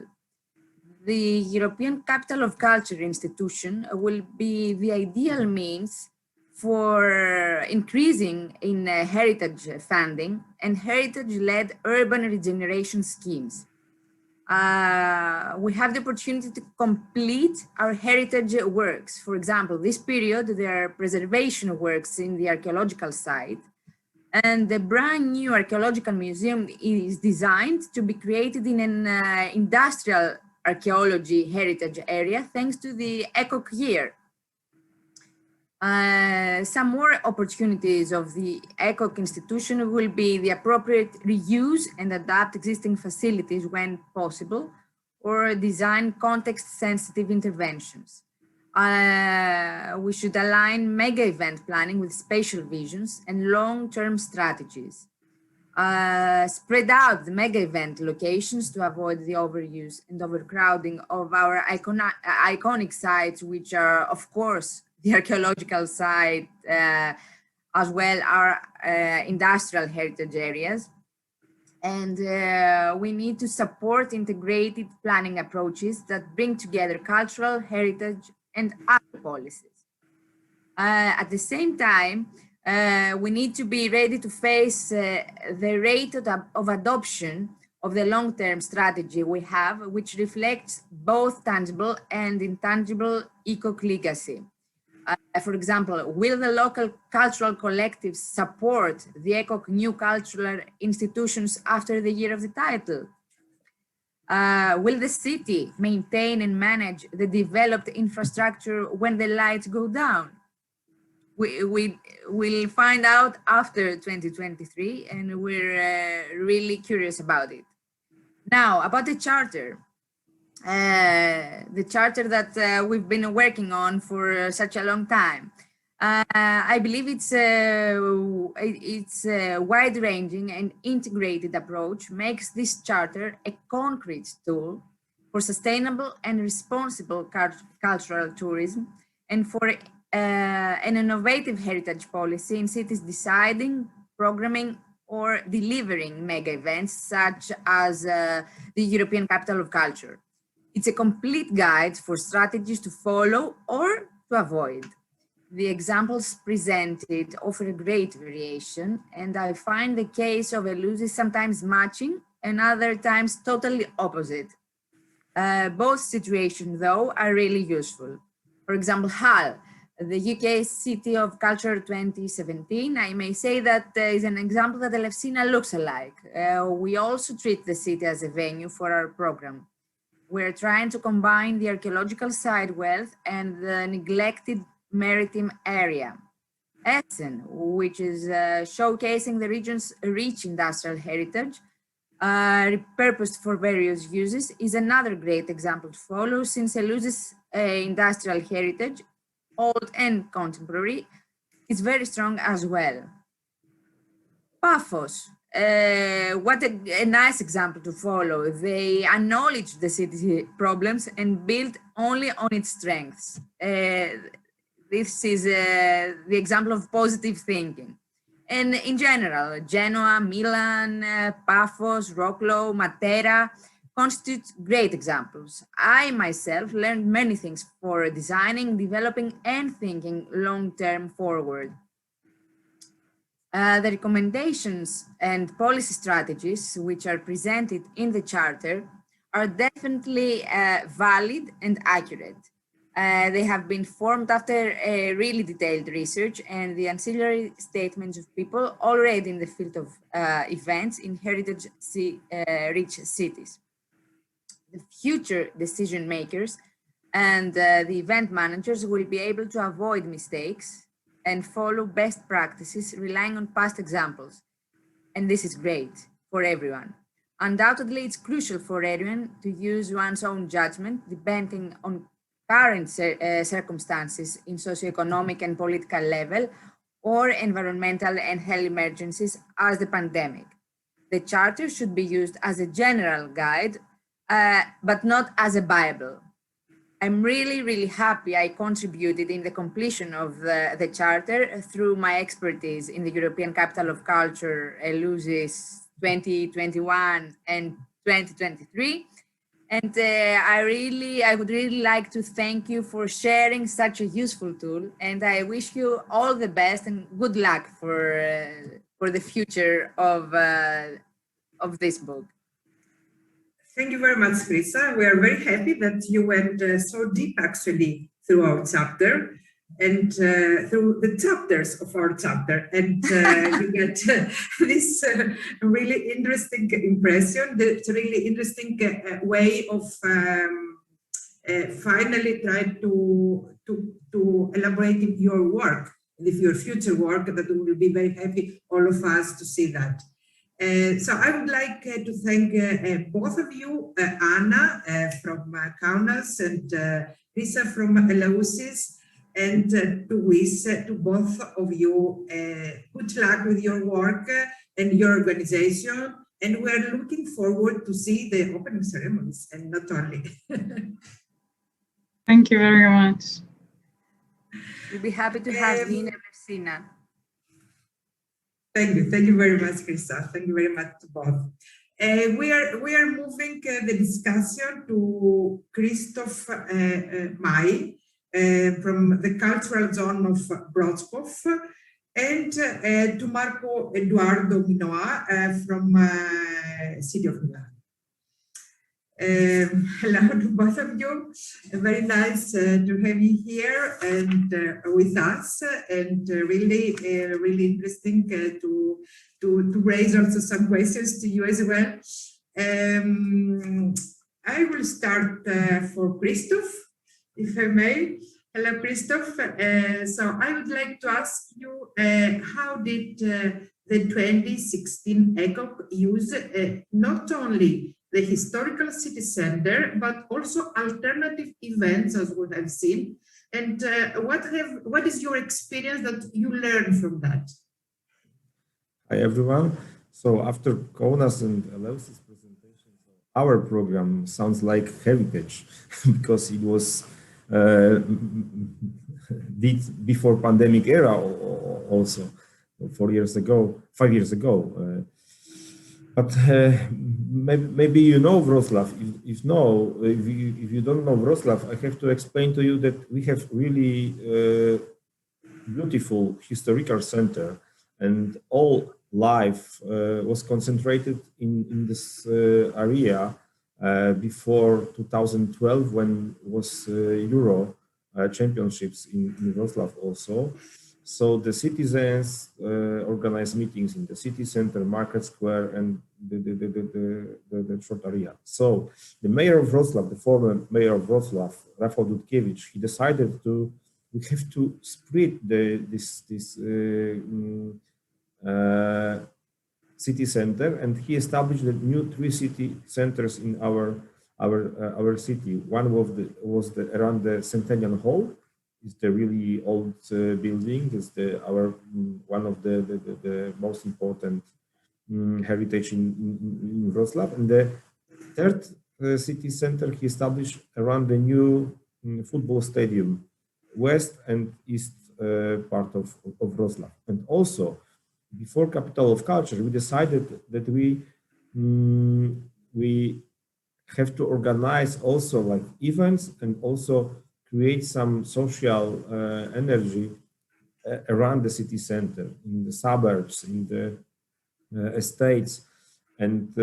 The European Capital of Culture institution will be the ideal means for increasing in heritage funding and heritage-led urban regeneration schemes. We have the opportunity to complete our heritage works. For example, this period, there are preservation works in the archaeological site, and the brand new archaeological museum is designed to be created in an industrial archaeology heritage area, thanks to the ECOC year. Some more opportunities of the ECOC institution will be the appropriate reuse and adapt existing facilities when possible, or design context-sensitive interventions. We should align mega event planning with spatial visions and long-term strategies. Spread out the mega event locations to avoid the overuse and overcrowding of our iconic sites, which are, of course, the archaeological site, as well our industrial heritage areas. And we need to support integrated planning approaches that bring together cultural heritage and other policies. At the same time, we need to be ready to face the rate of adoption of the long-term strategy we have, which reflects both tangible and intangible ECOC legacy. For example, will the local cultural collectives support the ECOC new cultural institutions after the year of the title? Will the city maintain and manage the developed infrastructure when the lights go down? We will find out after 2023, and we're really curious about it. Now, about the charter. The charter that we've been working on for such a long time. I believe it's a wide-ranging and integrated approach makes this charter a concrete tool for sustainable and responsible cultural tourism and for an innovative heritage policy in cities deciding, programming, or delivering mega events such as the European Capital of Culture. It's a complete guide for strategies to follow or to avoid. The examples presented offer a great variation, and I find the case of Eleusis sometimes matching and other times totally opposite. Both situations, though, are really useful. For example, Hull, the UK City of Culture 2017, I may say that is an example that Elefsina looks alike. We also treat the city as a venue for our program. We're trying to combine the archaeological site wealth and the neglected maritime area. Essen, which is showcasing the region's rich industrial heritage, repurposed for various uses, is another great example to follow, since Eleusis' industrial heritage, old and contemporary, is very strong as well. Paphos, what a nice example to follow. They acknowledge the city's problems and build only on its strengths. This is the example of positive thinking. And in general, Genoa, Milan, Paphos, Rocklo, Matera constitute great examples. I myself learned many things for designing, developing, and thinking long-term forward. The recommendations and policy strategies which are presented in the charter are definitely valid and accurate. They have been formed after a really detailed research and the ancillary statements of people already in the field of events in heritage-rich cities. The future decision makers and the event managers will be able to avoid mistakes and follow best practices relying on past examples. And this is great for everyone. Undoubtedly, it's crucial for everyone to use one's own judgment depending on current circumstances in socioeconomic and political level or environmental and health emergencies as the pandemic. The charter should be used as a general guide, but not as a Bible. I'm really, really happy I contributed in the completion of the charter through my expertise in the European Capital of Culture, Eleusis 2021 and 2023. And I would really like to thank you for sharing such a useful tool. And I wish you all the best and good luck for the future of this book. Thank you very much, Krisa. We are very happy that you went so deep, actually, through our chapter and through the chapters of our chapter. And you get this really interesting impression, this really interesting way of finally trying to elaborate in your work, your future work, that we will be very happy, all of us, to see that. So I would like to thank both of you, Anna from Kaunas and Lisa from Eleusis, and to wish to both of you good luck with your work and your organization. And we're looking forward to see the opening ceremonies, and not only. Thank you very much. We'll be happy to have you in Elefsina. Thank you very much, Christoph. Thank you very much to both. We are moving the discussion to Christoph Mai from the cultural zone of Wrocław, and to Marco Eduardo Minoa from City of Milan. Hello to both of you. Very nice to have you here and with us, and really interesting to raise also some questions to you as well. I will start for Christoph, if I may. Hello, Christoph. So I would like to ask you, how did the 2016 ECOC use not only the historical city center, but also alternative events, as what I've seen, and what is your experience that you learned from that? Hi everyone. So after Konas and Eleus's presentation, our program sounds like heritage because it was did before pandemic era also 5 years ago. But maybe you know Wrocław. If you don't know Wrocław, I have to explain to you that we have really beautiful historical center, and all life was concentrated in this area before 2012, when was Euro championships in Wrocław also. So the citizens organize meetings in the city center, market square, and the short area. So the mayor of Wrocław, the former mayor of Wrocław, Rafał Dudkiewicz, he decided we have to split this city center, and he established the new 3 city centers in our city. One was around the Centennial Hall. It's the really old building. It's one of the most important heritage in Wrocław. And the third city center he established around the new football stadium, west and east part of Wrocław. And also, before Capital of Culture, we decided that we have to organize also like events and also create some social energy around the city center, in the suburbs, in the estates. And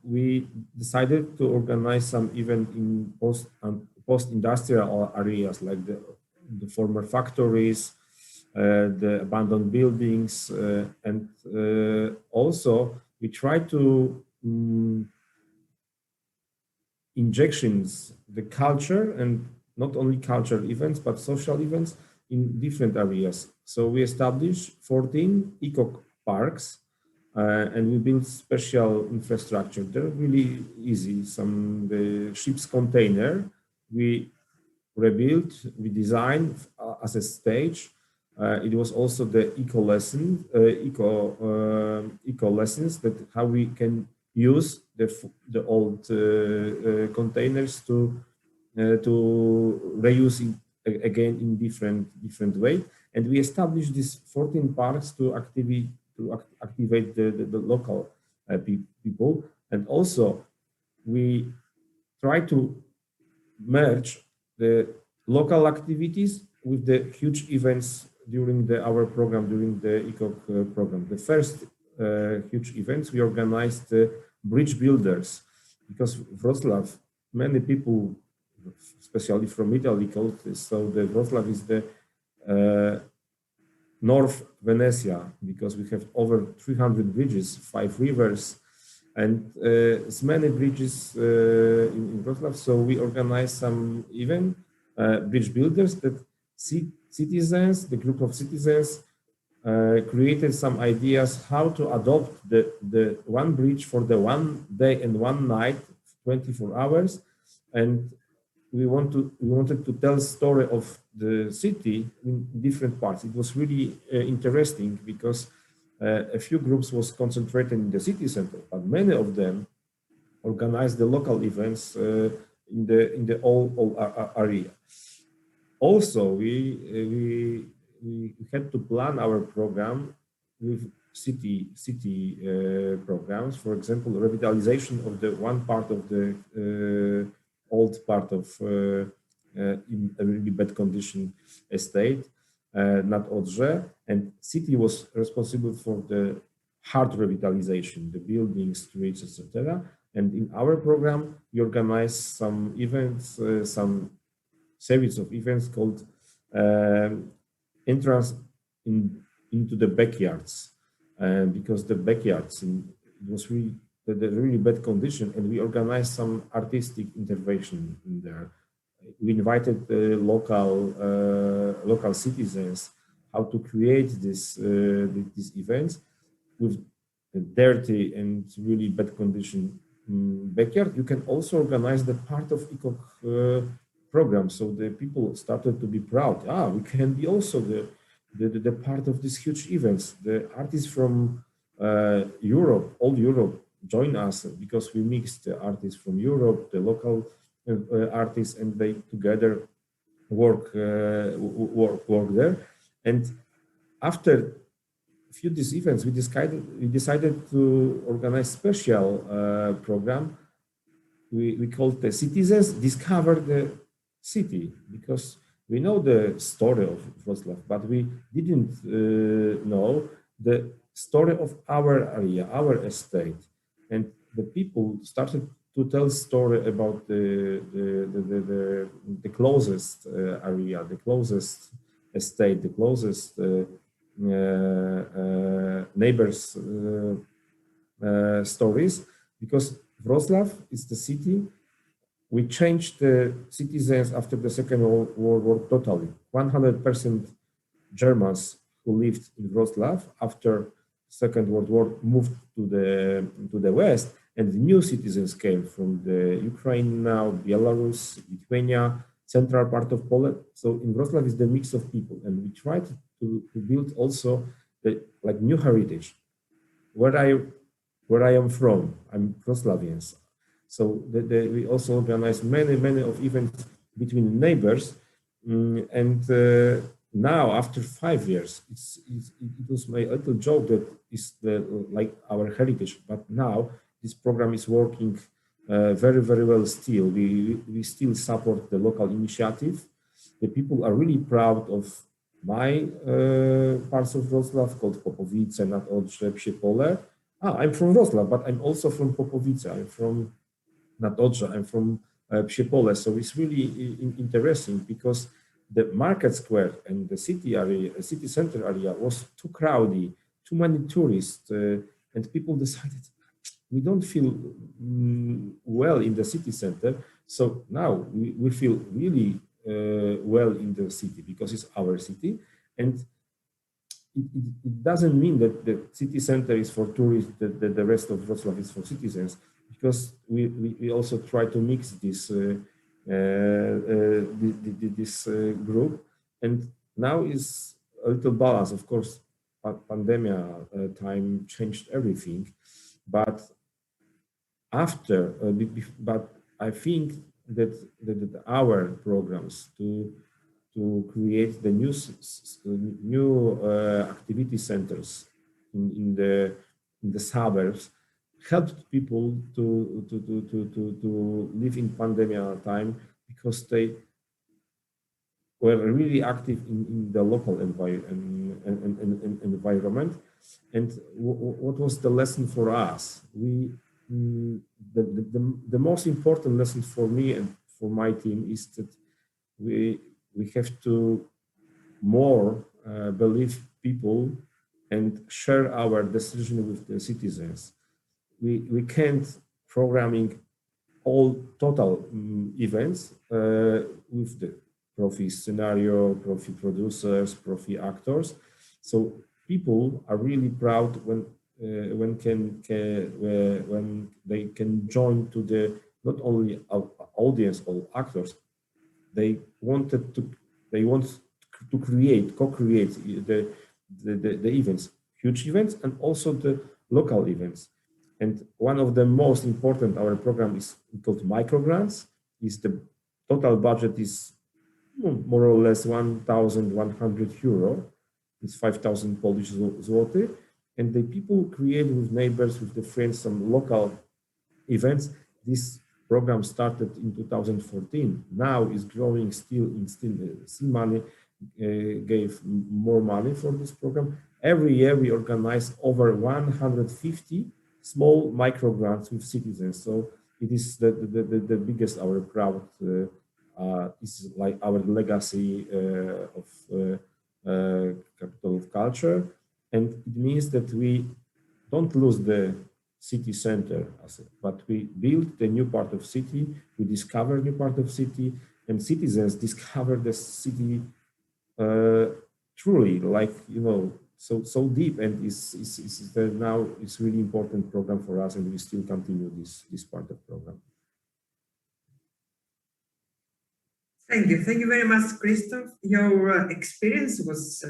we decided to organize some event in post-industrial areas, like the former factories, the abandoned buildings, and also we try to injections the culture, and not only cultural events, but social events in different areas. So we established 14 eco parks, and we built special infrastructure. They're really easy. The ship's container, we rebuilt, we designed as a stage. It was also the eco lessons that how we can use the old containers to reuse it again in different way. And we established these 14 parks to activate the local people. And also we try to merge the local activities with the huge events during our program, during the ECOC program. The first huge events we organized bridge builders, because Wrocław, many people, especially from Italy, called this. So the Wrocław is the North Venetia, because we have over 300 bridges, 5 rivers, and as many bridges in Wrocław. So we organized some event, bridge builders, that citizens, the group of citizens, created some ideas how to adopt the one bridge for the one day and one night, 24 hours. And we wanted to tell story of the city in different parts. It was really interesting, because a few groups was concentrated in the city center, but many of them organized the local events in the all area. Also, we had to plan our program with city programs. For example, revitalization of the one part of the old part of in a really bad condition estate, not Odrze, and city was responsible for the hard revitalization, the buildings, streets, etc. And in our program, we organize some events, some series of events called entrance into the backyards, because the backyards it was really the really bad condition, and we organized some artistic intervention in there. We invited local citizens how to create these events with a dirty and really bad condition backyard. You can also organize the part of eco program, so the people started to be proud. We can be also the part of these huge events. The artists from Europe, all Europe, join us because we mixed the artists from Europe, the local artists, and they together work there. And after a few of these events, we decided to organize special program. We called the Citizens Discover the City, because we know the story of Wrocław, but we didn't know the story of our area, our estate. And the people started to tell story about the closest area, the closest estate, the closest neighbors' stories, because Wrocław is the city. We changed the citizens after the Second World War totally. 100% Germans who lived in Wrocław after Second World War moved to the West, and new citizens came from the Ukraine now, Belarus, Lithuania, central part of Poland. So in Wrocław is the mix of people, and we tried to build also the like new heritage. Where I am from, I'm Wrocławians. So we also organize many of events between neighbors, and now after 5 years, it was my little joke that is like our heritage. But now this program is working very well still. We still support the local initiative. The people are really proud of my parts of Wrocław called Popowice, not Odrze, Psiepole. I'm from Wrocław, but I'm also from Popowice. I'm from not Odrze, I'm from Psiepole. So it's really interesting because the market square and the city area, city center area was too crowded, too many tourists, and people decided we don't feel well in the city center. So now we feel really well in the city because it's our city, and it doesn't mean that the city center is for tourists, that the rest of Wrocław is for citizens, because we also try to mix this group, and now is a little balance. Of course, pandemic time changed everything, but after, but I think that our programs to create the new activity centers in the suburbs helped people to live in pandemic time, because they were really active in the local environment. And what was the lesson for us? The most important lesson for me and for my team is that we have to more believe people and share our decision with the citizens. We can't programming all total events with the profi scenario, profi producers, profi actors. So people are really proud when they can join to the not only audience or actors. They want to co-create the events, huge events, and also the local events. And one of the most important, our program is called microgrants. Is the total budget is more or less 1,100 euro. It's 5,000 Polish zloty. and the people create with neighbors, with the friends, some local events. This program started in 2014. Now is growing still money gave more money for this program. Every year we organize over 150 small micro grants with citizens. So it is the biggest our proud. This is like our legacy of capital of culture, and it means that we don't lose the city center, but we build the new part of city, we discover new part of city, and citizens discover the city truly, like, you know, so deep, and now it's really important program for us, and we still continue this part of program. Thank you very much, Christoph. Your experience is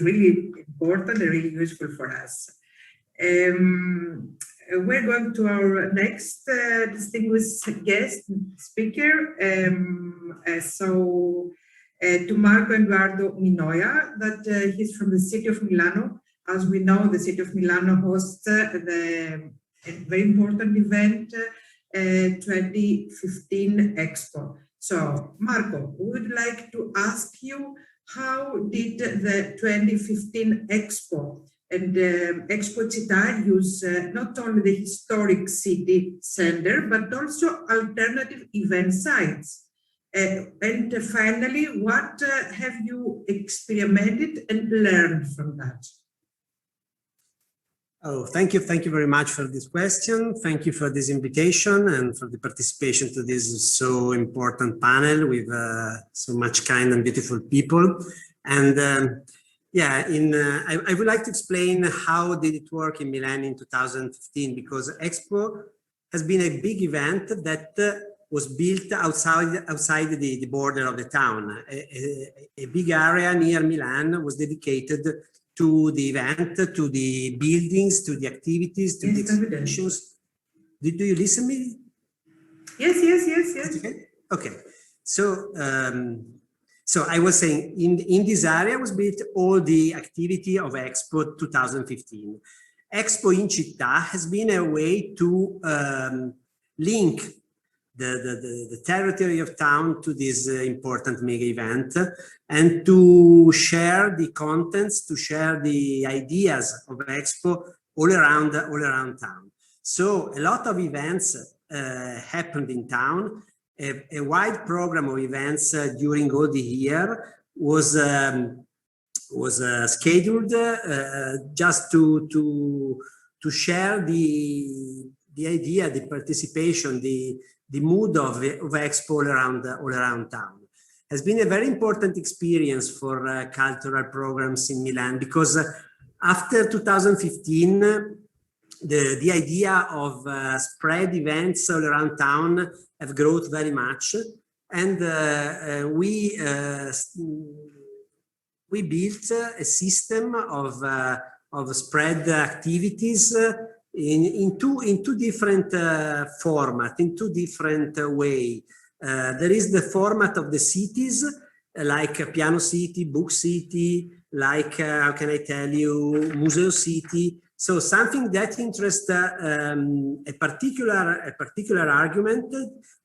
really important and really useful for us. We're going to our next distinguished guest speaker. To Marco Eduardo Minoia, that he's from the city of Milano. As we know, the city of Milano hosts a very important event, 2015 Expo. So, Marco, we would like to ask you, how did the 2015 Expo and Expo Città use not only the historic city center, but also alternative event sites? And finally, what have you experimented and learned from that? Oh, thank you very much for this question. Thank you for this invitation and for the participation to this so important panel with so much kind and beautiful people. And I would like to explain how did it work in Milan in 2015, because Expo has been a big event that was built outside the border of the town. A big area near Milan was dedicated to the event, to the buildings, to the activities, to the exhibitions. Do you listen to me? Yes. Okay. So I was saying, in this area was built all the activity of Expo 2015. Expo in Città has been a way to link the territory of town to this important mega event, and to share the contents, to share the ideas of Expo all around town. So a lot of events happened in town. A wide program of events during all the year was scheduled just to share the idea, the participation, the mood of Expo all around town. Has been a very important experience for cultural programs in Milan, because after 2015, the idea of spread events all around town have grown very much, and we built a system of spread activities in two different formats, in two different ways. There is the format of the cities, like Piano City, Book City, like, how can I tell you, Museo City. So something that interests a particular argument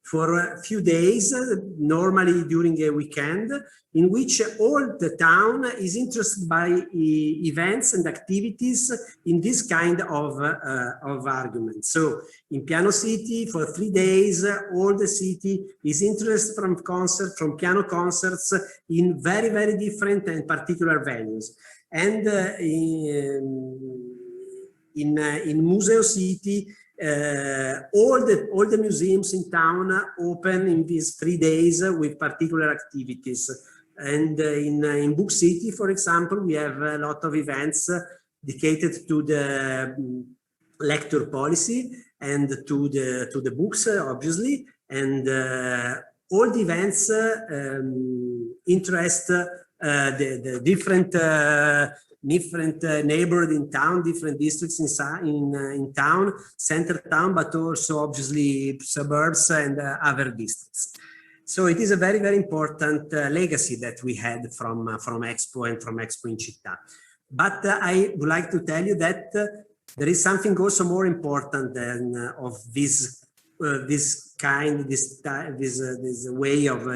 for a few days, normally during a weekend, in which all the town is interested by events and activities in this kind of argument. So in Piano City, for 3 days, all the city is interested from piano concerts in very, very different and particular venues. And in Museo City, all the museums in town open in these 3 days with particular activities. And in Book City, for example, we have a lot of events dedicated to the lecture policy and to the books, obviously. And all the events interest the different neighborhood in town, different districts in town, center town, but also obviously suburbs and other districts. So it is a very, very important legacy that we had from Expo and from Expo in Città. But I would like to tell you that there is something also more important than of this way of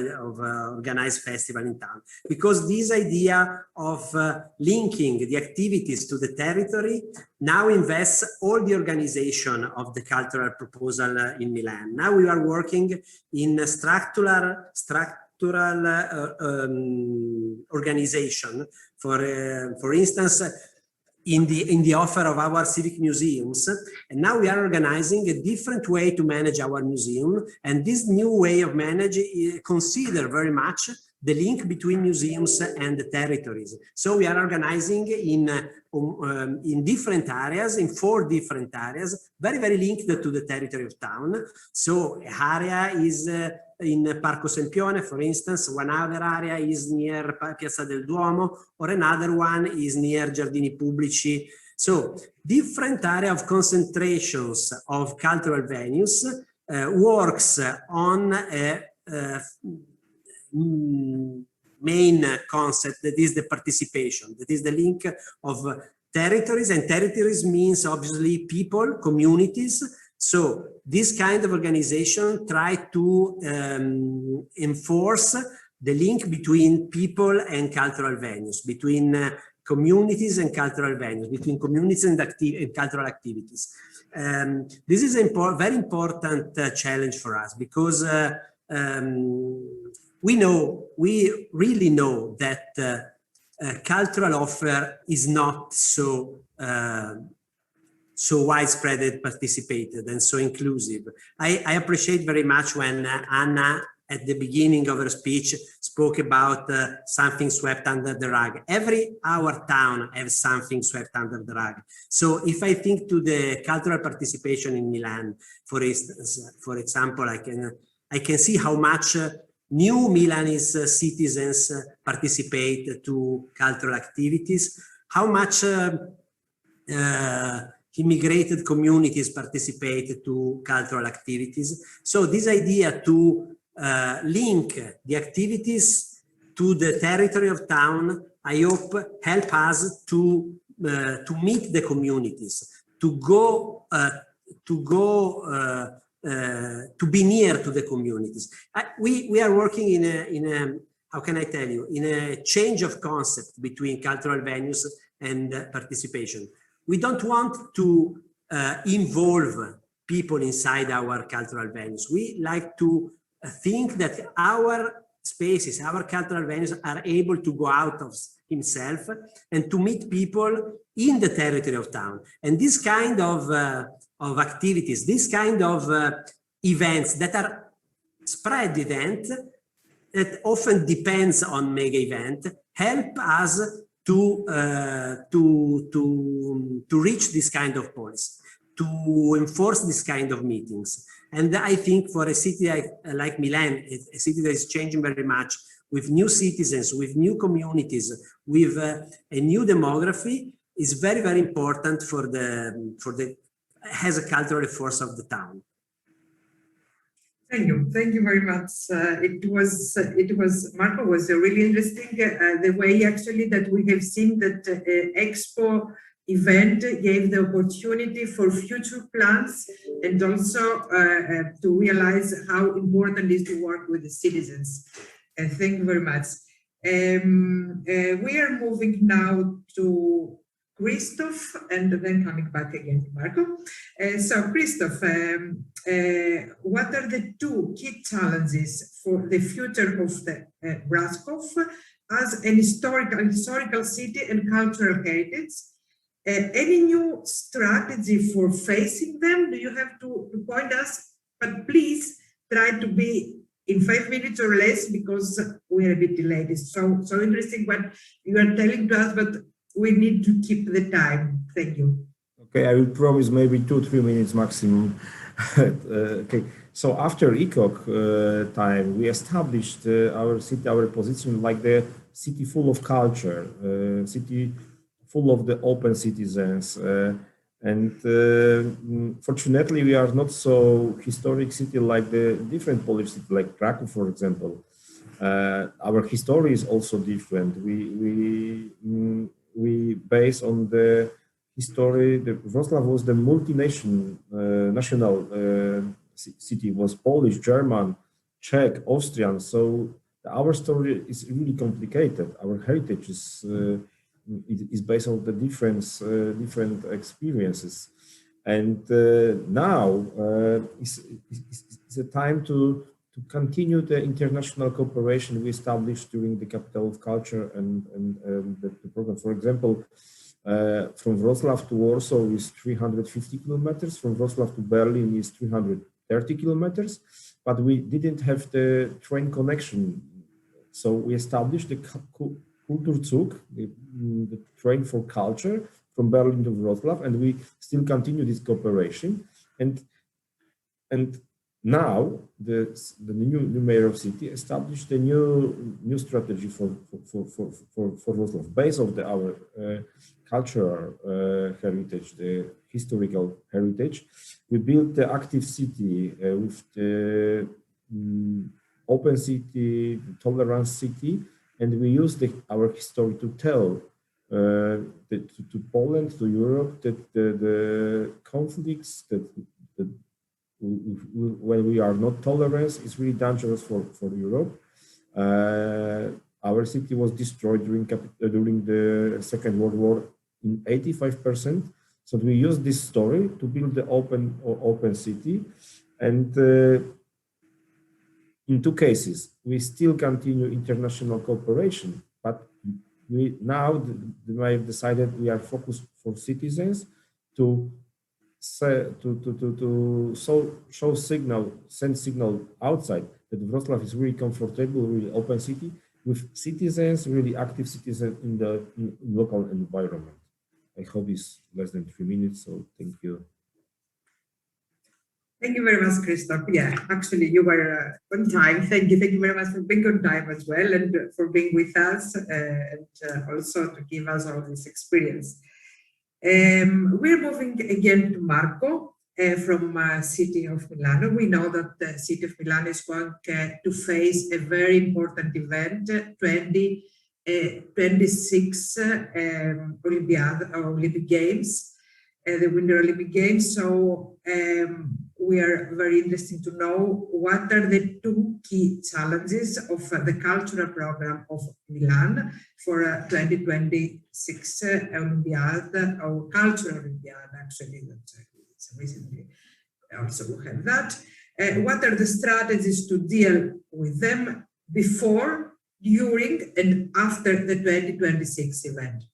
organized festival in town, because this idea of linking the activities to the territory now invests all the organization of the cultural proposal in Milan. Now we are working in a structural organization. For instance, in the offer of our civic museums, and now we are organizing a different way to manage our museum, and this new way of managing consider very much the link between museums and the territories. So we are organizing in different areas, in 4 different areas, very linked to the territory of town. So area is in Parco Sempione, for instance, one other area is near Piazza del Duomo, or another one is near Giardini Pubblici. So different area of concentrations of cultural venues works on a main concept, that is the participation, that is the link of territories, and territories means obviously people, communities. So this kind of organization try to enforce the link between people and cultural venues, between communities and cultural venues, between communities and cultural activities. This is a very important challenge for us, because we really know that cultural offer is not so widespread and participated and so inclusive. I appreciate very much when Anna, at the beginning of her speech, spoke about something swept under the rug. Our town has something swept under the rug. So if I think to the cultural participation in Milan, for instance, for example, I can see how much new Milanese citizens participate to cultural activities, how much immigrated communities participate to cultural activities. So this idea to link the activities to the territory of town, I hope help us to meet the communities, to be near to the communities. We are working in a how can I tell you, in a change of concept between cultural venues and participation. We don't want to involve people inside our cultural venues. We like to think that our spaces, our cultural venues are able to go out of himself and to meet people in the territory of town. And this kind of activities, this kind of events that are spread events that often depends on mega event, help us to reach this kind of points, to enforce this kind of meetings. And I think for a city like Milan, a city that is changing very much, with new citizens, with new communities, with a new demography, is very, very important for the has a cultural force of the town. Thank you very much. It was Marco, was really interesting the way actually that we have seen that Expo event gave the opportunity for future plans and also to realize how important it is to work with the citizens. Thank you very much. We are moving now to Christoph and then coming back again to Marco. So Christoph, what are the 2 key challenges for the future of the Brasov as an historical city and cultural heritage? Any new strategy for facing them? Do you have to point us? But please try to be in 5 minutes or less, because we are a bit delayed. It's so interesting what you are telling to us, but we need to keep the time. Thank you. Okay, I will promise maybe 2-3 minutes maximum. Okay, so after ECOC time, we established our city, our position like the city full of culture, city full of the open citizens. And fortunately, we are not so historic city like the different Polish cities, like Krakow, for example. Our history is also different. we base on the history. Wrocław was the national city. It was Polish, German, Czech, Austrian. So our story is really complicated. Our heritage is based on the different experiences. And now it's a time to continue the international cooperation we established during the Capital of Culture and the program. For example, from Wrocław to Warsaw is 350 kilometers. From Wrocław to Berlin is 330 kilometers. But we didn't have the train connection. So we established the Kulturzug, the train for culture, from Berlin to Wrocław, and we still continue this cooperation. And now the new mayor of city established a new strategy for Wrocław, based on our cultural heritage, the historical heritage. We built the active city with the open city, tolerance city, and we use our history to tell to Poland, to Europe, that the conflicts that when we are not tolerant is really dangerous for Europe. Our city was destroyed during the Second World War in 85%. So we use this story to build the open city, and in two cases we still continue international cooperation, but we now the mayor decided we are focused for citizens to send signal outside that Wrocław is really comfortable, really open city with citizens, really active citizens in the local environment. I hope it's less than 3 minutes, so thank you. Thank you very much, Christoph. Yeah, actually, you were on time. Thank you. Thank you very much for being on time as well, and for being with us, and also to give us all this experience. We're moving again to Marco from City of Milano. We know that the City of Milano is going to face a very important event, 2026 Olympic Games, the Winter Olympic Games. So we are very interested to know what are the two key challenges of the cultural program of Milan for 2026 Olympiad, or Cultural Olympiad, actually, that's recently also we have that. What are the strategies to deal with them before, during, and after the 2026 event?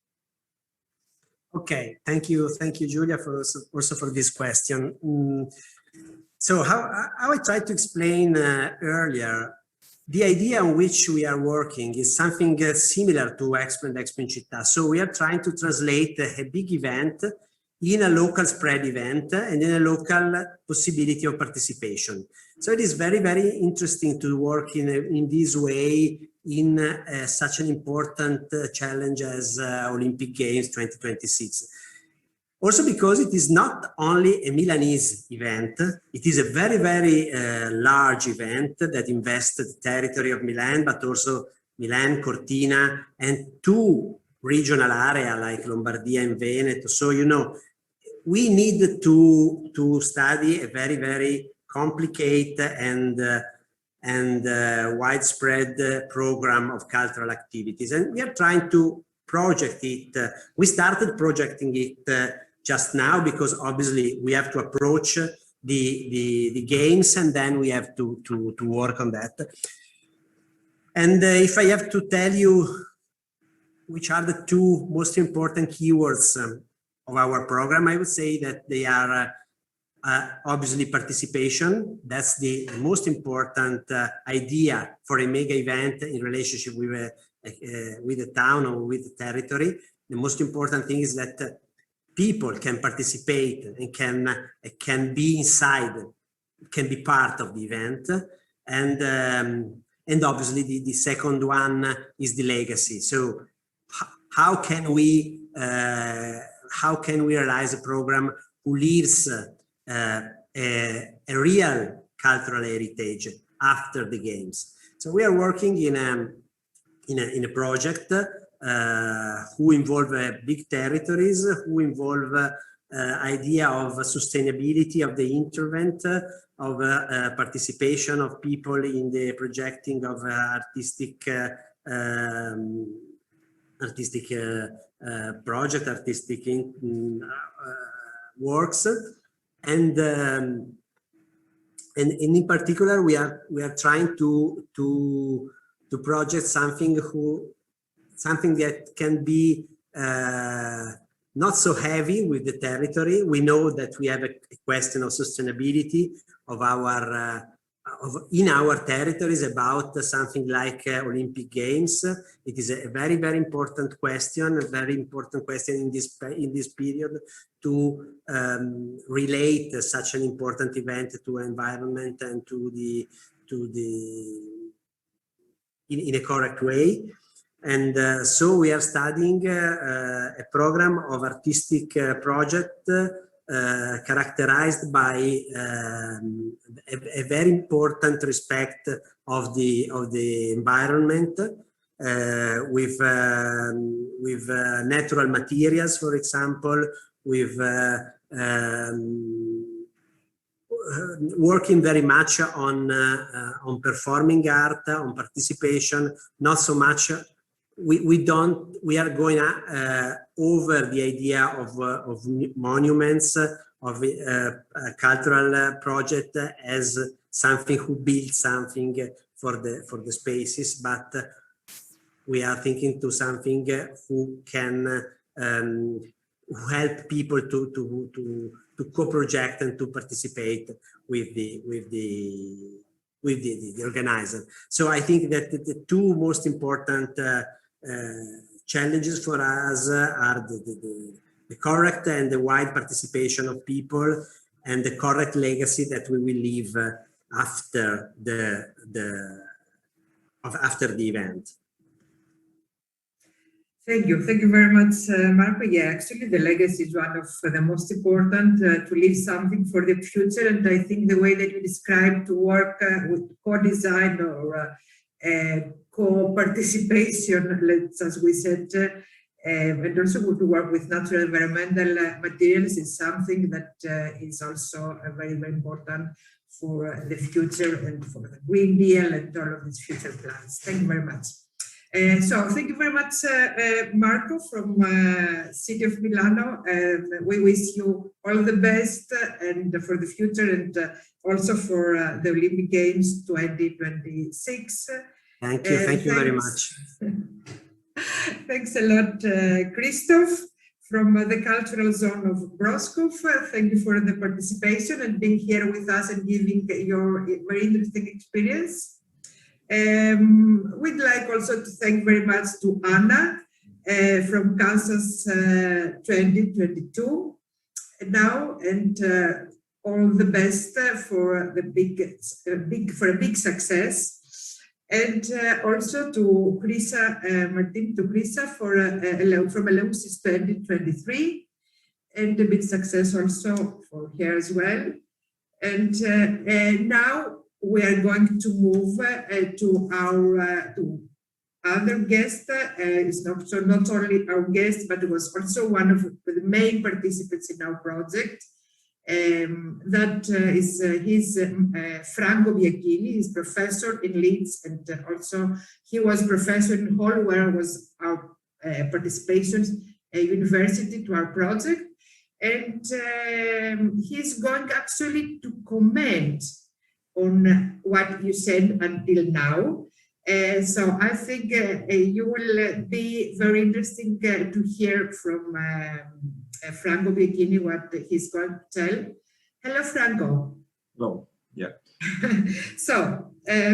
Okay, thank you, Julia, for also for this question. So how I tried to explain earlier, the idea on which we are working is something similar to Expo and Expo in Città. So we are trying to translate a big event in a local spread event and in a local possibility of participation. So it is very, very interesting to work in this way in such an important challenge as Olympic Games 2026. Also because it is not only a Milanese event, it is a very, very large event that invests the territory of Milan, but also Milan, Cortina, and two regional areas like Lombardia and Veneto. So, you know, we need to study a very, very complicated and widespread program of cultural activities. And we are trying to project it. We started projecting it just now because obviously we have to approach the games and then we have to work on that. And if I have to tell you which are the two most important keywords of our program, I would say that they are obviously participation. That's the most important idea for a mega event in relationship with the town or with the territory. The most important thing is that people can participate and can be inside, can be part of the event. And obviously the second one is the legacy. So how can we realize a program who leaves a real cultural heritage after the games? So we are working in a project who involve big territories, who involve idea of sustainability of the intervent, of participation of people in the projecting of artistic project, artistic works, and in particular we are trying to project something that can be not so heavy with the territory. We know that we have a question of sustainability of our in our territories about something like Olympic Games. It is a very, very important question, in this period to relate such an important event to environment and in a correct way. And so we are studying a program of artistic project characterized by a very important respect of the environment, with natural materials, for example, with working very much on performing art, on participation, not so much. We are going over the idea of monuments, of a cultural project as something who builds something for the spaces, but we are thinking to something who can help people to co-project and to participate with the organizer. So I think that the two most important challenges for us are the correct and the wide participation of people, and the correct legacy that we will leave after the event. Thank you very much, Marco. Yeah, actually the legacy is one of the most important, to leave something for the future. And I think the way that you describe to work with co-design or co-participation, as we said, and also to work with natural environmental materials is something that is also very, very important for the future and for the Green Deal and all of these future plans. Thank you very much. So thank you very much, Marco from City of Milano. We wish you all the best and for the future, and also for the Olympic Games 2026. Thank you very much. Thanks a lot, Christoph from the Cultural Zone of Broskov. Thank you for the participation and being here with us and giving your very interesting experience. We'd like also to thank very much to Anna from Kansas 2022 now, and all the best for the big success. And also to Krisa, Martin, to Krisa from Eleusis 2023, and a big success also for her as well. And now we are going to move to our other guest. It's not only our guest, but it was also one of the main participants in our project. That is Franco Bianchini. He's professor in Leeds, and also he was professor in Hull, where was our participation university to our project. And he's going actually to comment on what you said until now. So I think you will be very interesting to hear from Franco Bianchini what he's going to tell. Hello, Franco. Hello. Yeah. So,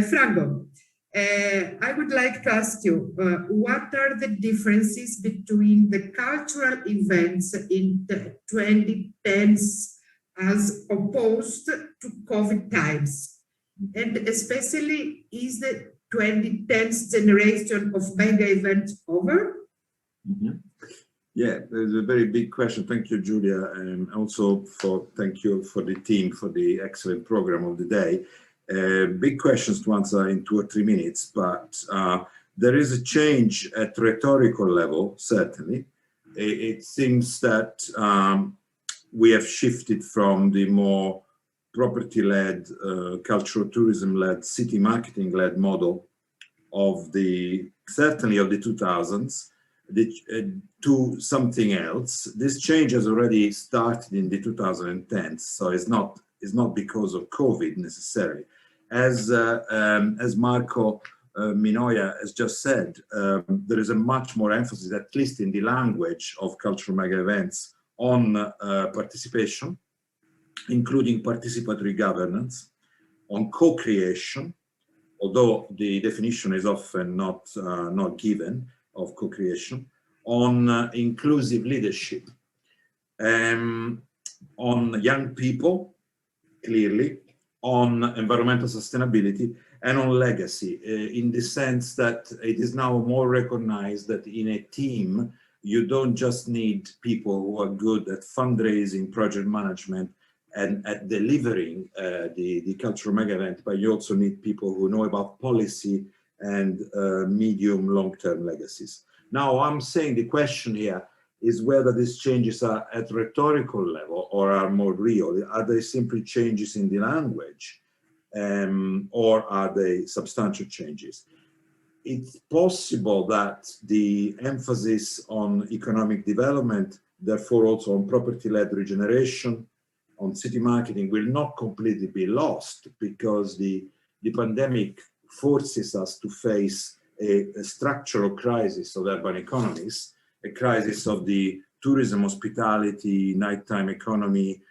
Franco, I would like to ask you, what are the differences between the cultural events in the 2010s as opposed to COVID times? And especially, is the 2010s generation of mega events over? Mm-hmm. Yeah, there's a very big question. Thank you, Julia, and also thank you for the team for the excellent program of the day. Big questions to answer in 2 or 3 minutes, but There is a change at rhetorical level, certainly. It seems that we have shifted from the more property-led, cultural tourism-led, city marketing-led model of certainly of the 2000s to something else. This change has already started in the 2010s, so it's not because of COVID necessarily. As Marco Minoia has just said, there is a much more emphasis, at least in the language of cultural mega events, on participation, including participatory governance, on co-creation, although the definition is often not given, of co-creation, on inclusive leadership, on young people, clearly, on environmental sustainability, and on legacy, in the sense that it is now more recognized that in a team, you don't just need people who are good at fundraising, project management, and at delivering the cultural mega event, but you also need people who know about policy and medium long-term legacies. Now, I'm saying the question here is whether these changes are at rhetorical level or are more real. Are they simply changes in the language, or are they substantial changes? It's possible that the emphasis on economic development, therefore also on property-led regeneration, on city marketing, will not completely be lost, because the pandemic forces us to face a structural crisis of urban economies, a crisis of the tourism, hospitality, nighttime economy,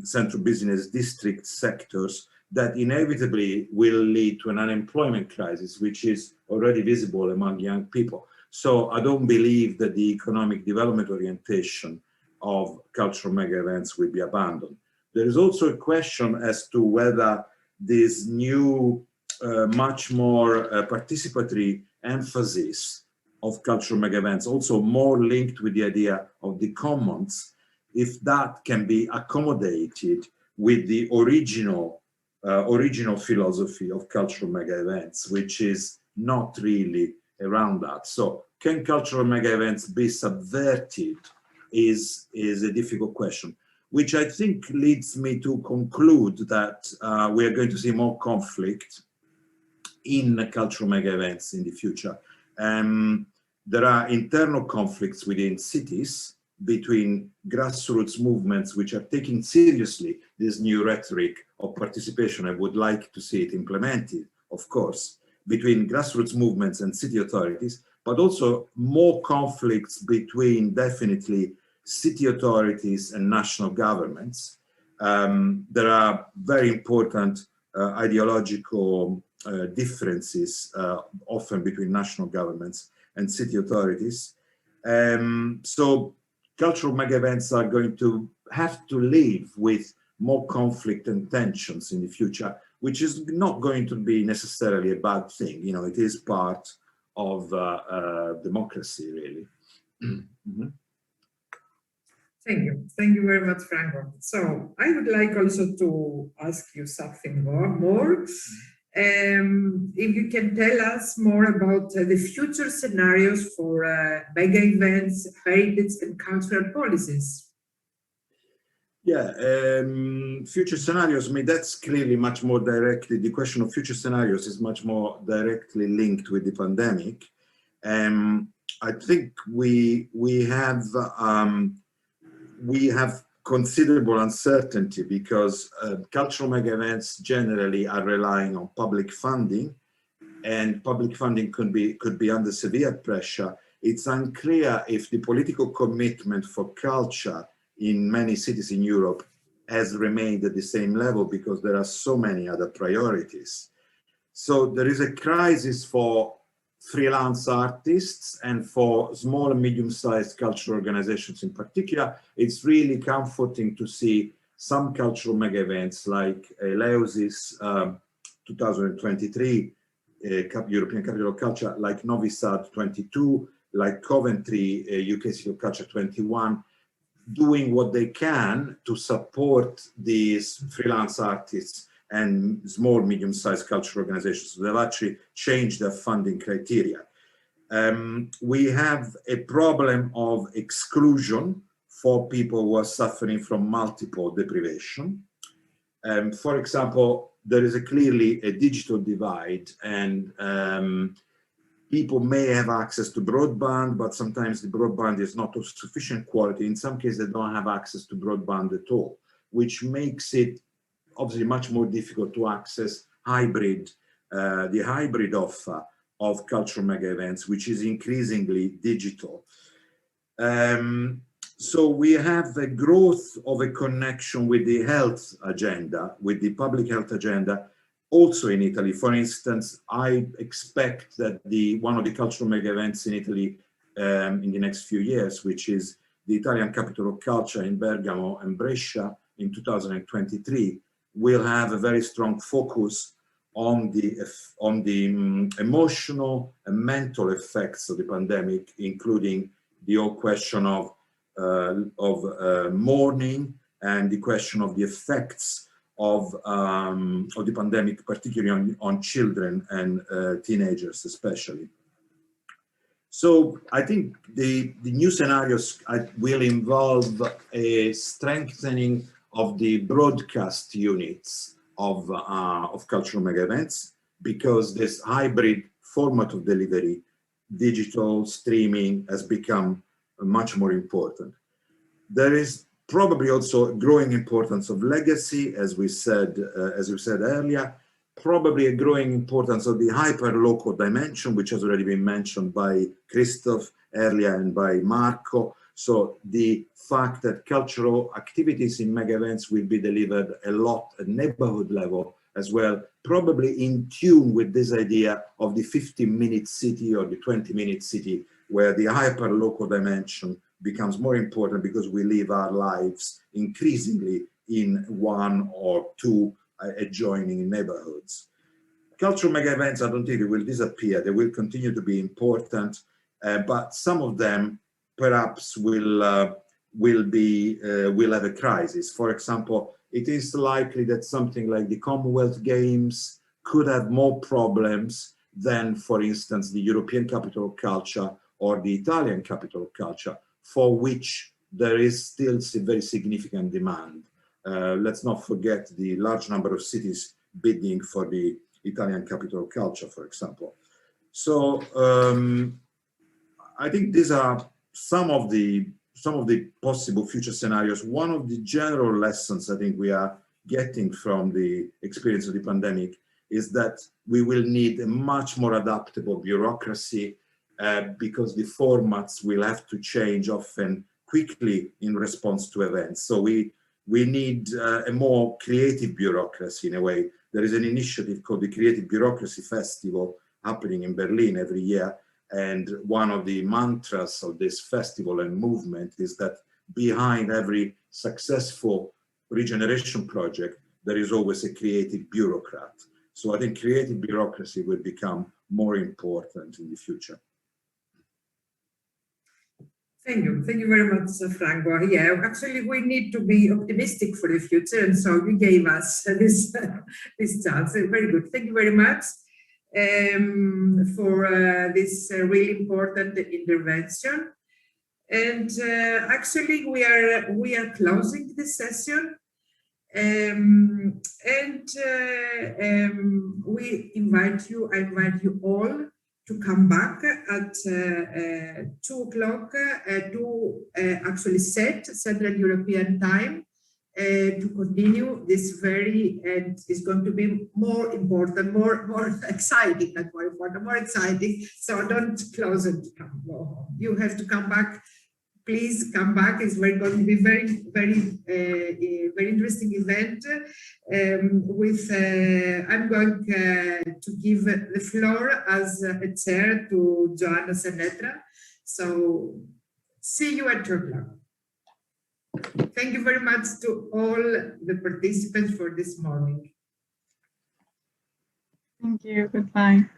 central business district sectors, that inevitably will lead to an unemployment crisis, which is already visible among young people. So I don't believe that the economic development orientation of cultural mega events will be abandoned. There is also a question as to whether this new, much more participatory emphasis of cultural mega events, also more linked with the idea of the commons, if that can be accommodated with the original philosophy of cultural mega events, which is not really around that. So can cultural mega events be subverted is a difficult question, which I think leads me to conclude that we are going to see more conflict in cultural mega events in the future. There are internal conflicts within cities between grassroots movements which are taking seriously this new rhetoric of participation and would like to see it implemented, of course, between grassroots movements and city authorities, but also more conflicts between definitely city authorities and national governments. There are very important ideological differences often between national governments and city authorities. So cultural mega events are going to have to live with more conflict and tensions in the future, which is not going to be necessarily a bad thing. You know, it is part of democracy, really. Mm-hmm. Thank you. Thank you very much, Franco. So I would like also to ask you something more. If you can tell us more about the future scenarios for mega events, heritage and cultural policies. Yeah, future scenarios, I mean, that's clearly much more directly, the question of future scenarios is much more directly linked with the pandemic. I think we have considerable uncertainty because cultural mega events generally are relying on public funding, and public funding could be under severe pressure. It's unclear if the political commitment for culture in many cities in Europe has remained at the same level because there are so many other priorities. So there is a crisis for freelance artists and for small and medium-sized cultural organizations in particular. It's really comforting to see some cultural mega events like Eleusis 2023 European Capital of Culture, like Novi Sad 22, like Coventry UK City of Culture 21, doing what they can to support these freelance artists and small, medium-sized cultural organizations. So they've actually changed their funding criteria. We have a problem of exclusion for people who are suffering from multiple deprivation. For example, there is clearly a digital divide, and people may have access to broadband, but sometimes the broadband is not of sufficient quality. In some cases, they don't have access to broadband at all, which makes it obviously much more difficult to access the hybrid offer of cultural mega events, which is increasingly digital. So we have the growth of a connection with the health agenda, with the public health agenda, also in Italy. For instance, I expect that one of the cultural mega events in Italy in the next few years, which is the Italian Capital of Culture in Bergamo and Brescia in 2023, will have a very strong focus on the emotional and mental effects of the pandemic, including the whole question of mourning and the question of the effects of the pandemic, particularly on children and teenagers especially. So I think the new scenarios will involve a strengthening of the broadcast units of cultural mega events, because this hybrid format of delivery, digital streaming, has become much more important. There is probably also a growing importance of legacy, as we said earlier, probably a growing importance of the hyper-local dimension, which has already been mentioned by Christoph earlier and by Marco. So the fact that cultural activities in mega events will be delivered a lot at neighborhood level as well, probably in tune with this idea of the 15-minute city or the 20-minute city, where the hyper-local dimension becomes more important because we live our lives increasingly in one or two adjoining neighborhoods. Cultural mega events, I don't think they will disappear. They will continue to be important, but some of them perhaps will have a crisis. For example, it is likely that something like the Commonwealth Games could have more problems than, for instance, the European Capital of Culture or the Italian Capital of Culture, for which there is still very significant demand. Let's not forget the large number of cities bidding for the Italian Capital of Culture, for example. So I think these are some of the possible future scenarios. One of the general lessons I think we are getting from the experience of the pandemic is that we will need a much more adaptable bureaucracy, because the formats will have to change often quickly in response to events. So we need a more creative bureaucracy in a way. There is an initiative called the Creative Bureaucracy Festival happening in Berlin every year. And one of the mantras of this festival and movement is that behind every successful regeneration project, there is always a creative bureaucrat. So I think creative bureaucracy will become more important in the future. Thank you very much, Franco. Yeah, actually, we need to be optimistic for the future, and so you gave us this chance. Very good. Thank you very much for this really important intervention. And actually, we are closing this session, we invite you. I invite you all to come back at 2 o'clock to actually set Central European time to continue this and it's going to be more important, more exciting, not more important, more exciting. So don't close it, go home. You have to come back. Please come back. It's going to be very interesting event. I'm going to give the floor as a chair to Joanna Senetra. So see you at 2 o'clock. Thank you very much to all the participants for this morning. Thank you. Goodbye.